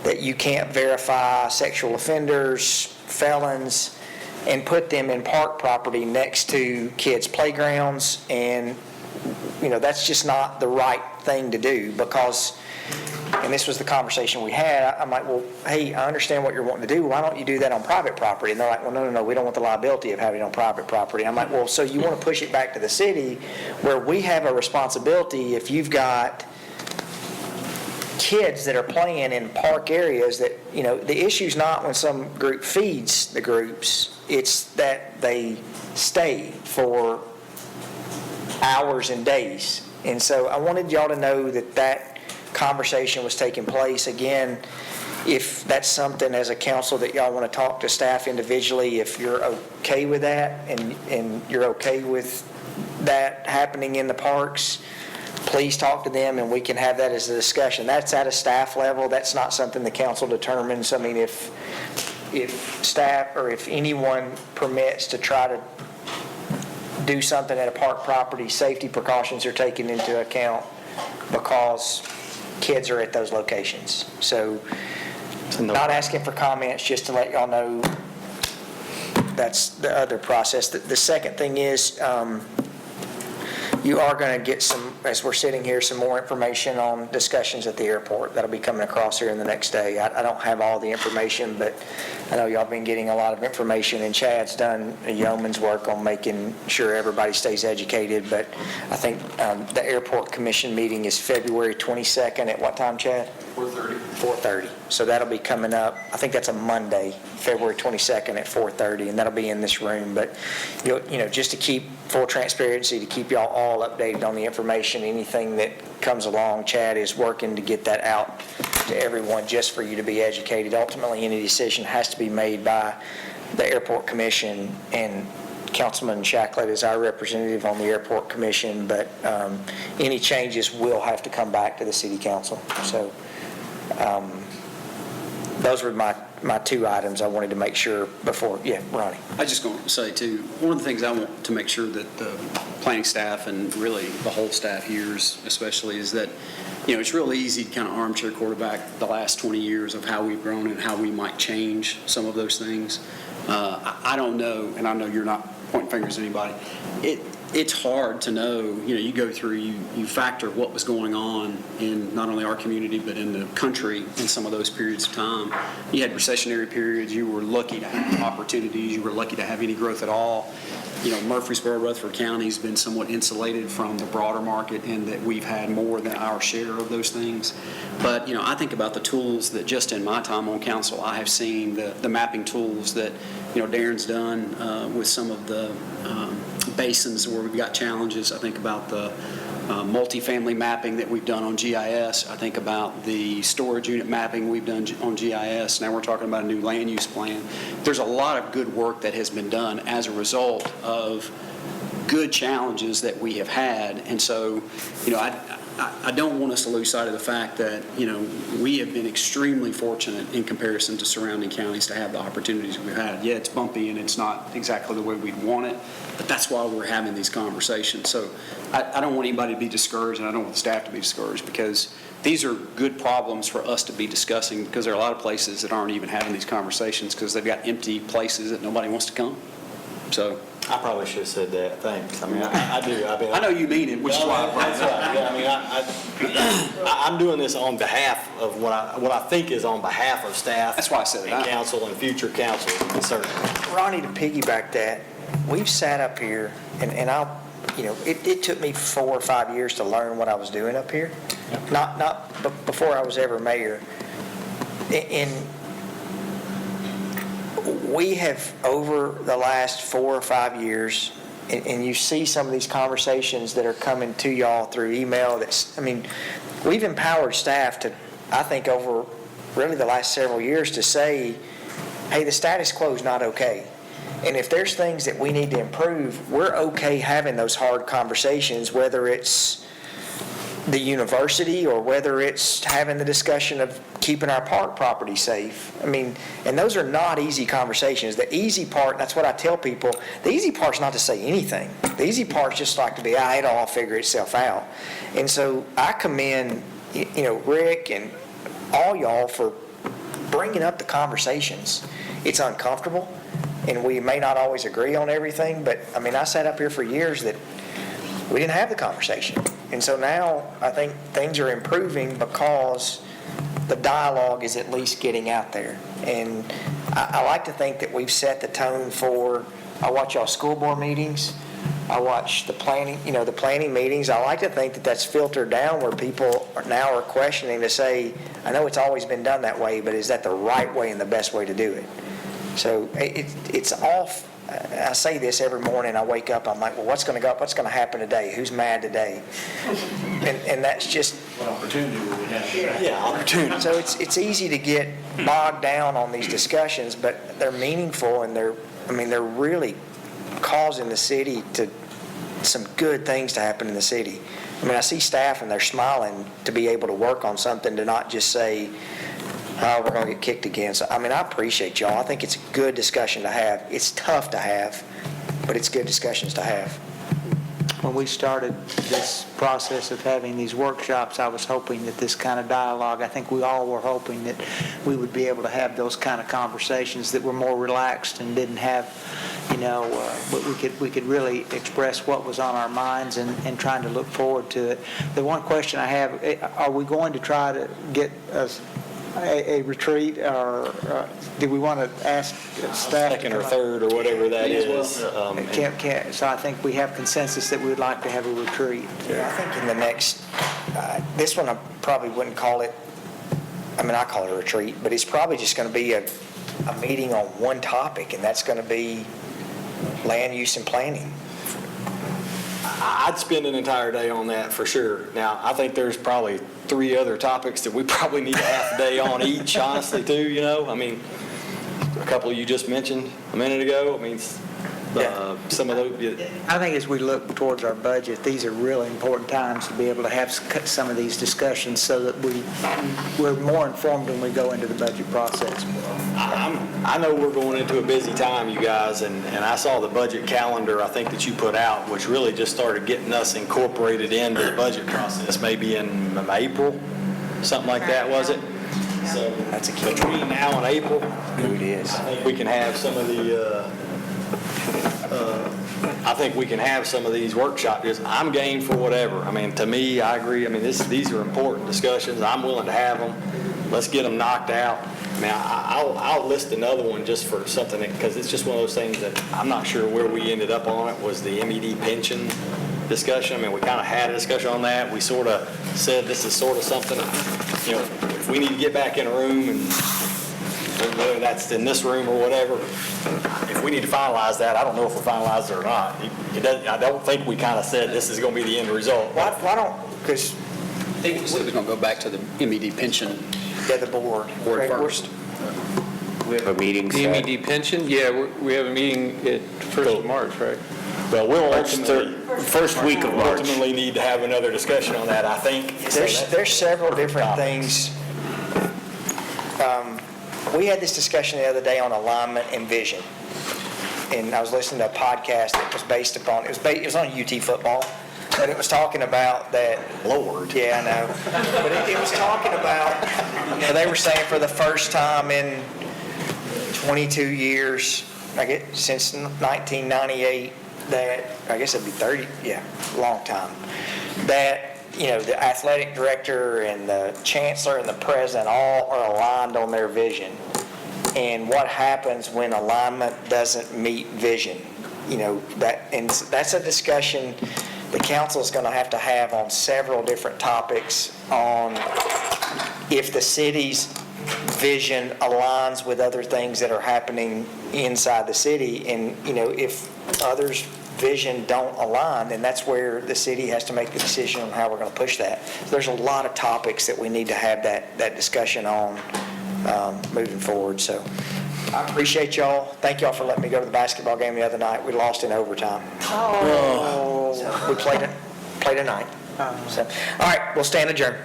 [SPEAKER 1] that you can't verify sexual offenders, felons, and put them in park property next to kids' playgrounds. And, that's just not the right thing to do, because, and this was the conversation we had, I'm like, well, hey, I understand what you're wanting to do. Why don't you do that on private property? And they're like, well, no, we don't want the liability of having it on private property. I'm like, well, so you want to push it back to the city, where we have a responsibility if you've got kids that are playing in park areas that, the issue's not when some group feeds the groups, it's that they stay for hours and days. And so I wanted y'all to know that conversation was taking place. Again, if that's something as a council that y'all want to talk to staff individually, if you're okay with that and you're okay with that happening in the parks, please talk to them and we can have that as a discussion. That's at a staff level. That's not something the council determines. I mean, if staff or if anyone permits to try to do something at a park property, safety precautions are taken into account because kids are at those locations. So not asking for comments, just to let y'all know that's the other process. The second thing is, you are going to get some, as we're sitting here, some more information on discussions at the airport. That'll be coming across here in the next day. I don't have all the information, but I know y'all been getting a lot of information, and Chad's done a yeoman's work on making sure everybody stays educated. But I think the airport commission meeting is February 22nd at what time, Chad?
[SPEAKER 6] 4:30.
[SPEAKER 1] 4:30. So that'll be coming up. I think that's a Monday, February 22nd at 4:30, and that'll be in this room. But just to keep full transparency, to keep y'all all updated on the information, anything that comes along, Chad is working to get that out to everyone just for you to be educated. Ultimately, any decision has to be made by the airport commission, and Councilman Shacklet is our representative on the Airport Commission, but any changes will have to come back to the city council. So those were my two items I wanted to make sure before, Ronnie.
[SPEAKER 6] I just going to say too, one of the things I want to make sure that the planning staff and really the whole staff hears especially is that, it's real easy to kind of armchair quarterback the last 20 years of how we've grown and how we might change some of those things. I don't know, and I know you're not pointing fingers at anybody. It's hard to know, you go through, you factor what was going on in not only our community, but in the country in some of those periods of time. You had recessionary periods, you were lucky to have opportunities, you were lucky to have any growth at all. Murfreesboro, Rutherford County has been somewhat insulated from the broader market in that we've had more than our share of those things. But, I think about the tools that just in my time on council, I have seen the mapping tools that, Darren's done with some of the basins where we've got challenges. I think about the multifamily mapping that we've done on GIS. I think about the storage unit mapping we've done on GIS. Now we're talking about a new land use plan. There's a lot of good work that has been done as a result of good challenges that we have had. And so, I don't want us to lose sight of the fact that, we have been extremely fortunate in comparison to surrounding counties to have the opportunities we've had. Yeah, it's bumpy and it's not exactly the way we'd want it, but that's why we're having these conversations. So I don't want anybody to be discouraged, and I don't want the staff to be discouraged, because these are good problems for us to be discussing, because there are a lot of places that aren't even having these conversations because they've got empty places that nobody wants to come. So
[SPEAKER 3] I probably should have said that. Thanks. I mean, I do.
[SPEAKER 6] I know you mean it, which is why I brought it up.
[SPEAKER 3] That's right. Yeah, I'm doing this on behalf of what I think is on behalf of staff.
[SPEAKER 6] That's why I said it.
[SPEAKER 3] And council and future council, certainly.
[SPEAKER 1] Ronnie, to piggyback that, we've sat up here, and I'll, it took me 4 or 5 years to learn what I was doing up here. Not before I was ever mayor. And we have, over the last 4 or 5 years, and you see some of these conversations that are coming to y'all through email, we've empowered staff to, I think, over really the last several years to say, hey, the status quo is not okay. And if there's things that we need to improve, we're okay having those hard conversations, whether it's the university or whether it's having the discussion of keeping our park property safe. And those are not easy conversations. The easy part, that's what I tell people, the easy part's not to say anything. The easy part's just like to be, it'll all figure itself out. And so I commend, Rick and all y'all for bringing up the conversations. It's uncomfortable, and we may not always agree on everything, but I sat up here for years that we didn't have the conversation. And so now I think things are improving because the dialogue is at least getting out there. And I like to think that we've set the tone for, I watch y'all school board meetings, I watch the planning, the planning meetings. I like to think that that's filtered down where people now are questioning to say, I know it's always been done that way, but is that the right way and the best way to do it? So it's off. I say this every morning. I wake up, I'm like, well, what's going to go up? What's going to happen today? Who's mad today? And that's just what opportunity we have. Yeah, opportunity. So it's easy to get bogged down on these discussions, but they're meaningful, and they're really causing the city to some good things to happen in the city. I see staff and they're smiling to be able to work on something, to not just say, we're going to get kicked again. So, I appreciate y'all. I think it's a good discussion to have. It's tough to have, but it's good discussions to have.
[SPEAKER 8] When we started this process of having these workshops, I was hoping that this kind of dialogue, I think we all were hoping that we would be able to have those kind of conversations that were more relaxed and didn't have, but we could really express what was on our minds and trying to look forward to it. The one question I have, are we going to try to get a retreat, or do we want to ask staff?
[SPEAKER 3] Second or third or whatever that is.
[SPEAKER 8] So I think we have consensus that we would like to have a retreat.
[SPEAKER 1] Yeah, I think in the next, this one I probably wouldn't call it, I call it a retreat, but it's probably just going to be a meeting on one topic, and that's going to be land use and planning.
[SPEAKER 3] I'd spend an entire day on that for sure. Now, I think there's probably 3 other topics that we probably need a half a day on each, honestly, too, a couple you just mentioned a minute ago. Some of those,
[SPEAKER 8] I think as we look towards our budget, these are really important times to be able to have some of these discussions so that we're more informed when we go into the budget process.
[SPEAKER 3] I know we're going into a busy time, you guys, and I saw the budget calendar, I think, that you put out, which really just started getting us incorporated into the budget process, maybe in April, something like that, was it? So
[SPEAKER 1] That's a key.
[SPEAKER 3] between now and April,
[SPEAKER 1] Who it is.
[SPEAKER 3] I think we can have some of these workshops. I'm game for whatever. I mean, to me, I agree. I mean, these are important discussions. I'm willing to have them. Let's get them knocked out. I mean, I'll list another one just for something, because it's just one of those things that I'm not sure where we ended up on it, was the MED pension discussion. I mean, we kind of had a discussion on that. We sort of said this is sort of something, if we need to get back in a room, and whether that's in this room or whatever, if we need to finalize that, I don't know if we finalized it or not. I don't think we kind of said this is going to be the end result.
[SPEAKER 1] Why don't, because
[SPEAKER 6] I think we said we're going to go back to the MED pension
[SPEAKER 1] the board.
[SPEAKER 6] board first.
[SPEAKER 7] We have a meeting
[SPEAKER 2] The
[SPEAKER 7] set.
[SPEAKER 2] MED pension, yeah, we have a meeting at 1st of March, right?
[SPEAKER 3] Well, we'll
[SPEAKER 7] First week of March.
[SPEAKER 3] ultimately need to have another discussion on that, I think.
[SPEAKER 1] There's several different things. We had this discussion the other day on alignment and vision. And I was listening to a podcast that was based upon, it was on UT football, but it was talking about that.
[SPEAKER 3] Lord.
[SPEAKER 1] Yeah, I know. But it was talking about, they were saying for the first time in 22 years, I guess since 1998, that, I guess it'd be 30, yeah, long time, that, the athletic director and the chancellor and the president all are aligned on their vision. And what happens when alignment doesn't meet vision? And that's a discussion the council is going to have on several different topics on if the city's vision aligns with other things that are happening inside the city, and if others' vision don't align, then that's where the city has to make the decision on how we're going to push that. There's a lot of topics that we need to have that discussion on moving forward. So I appreciate y'all. Thank y'all for letting me go to the basketball game the other night. We lost in overtime. We played tonight. So, all right, we'll stand adjourned.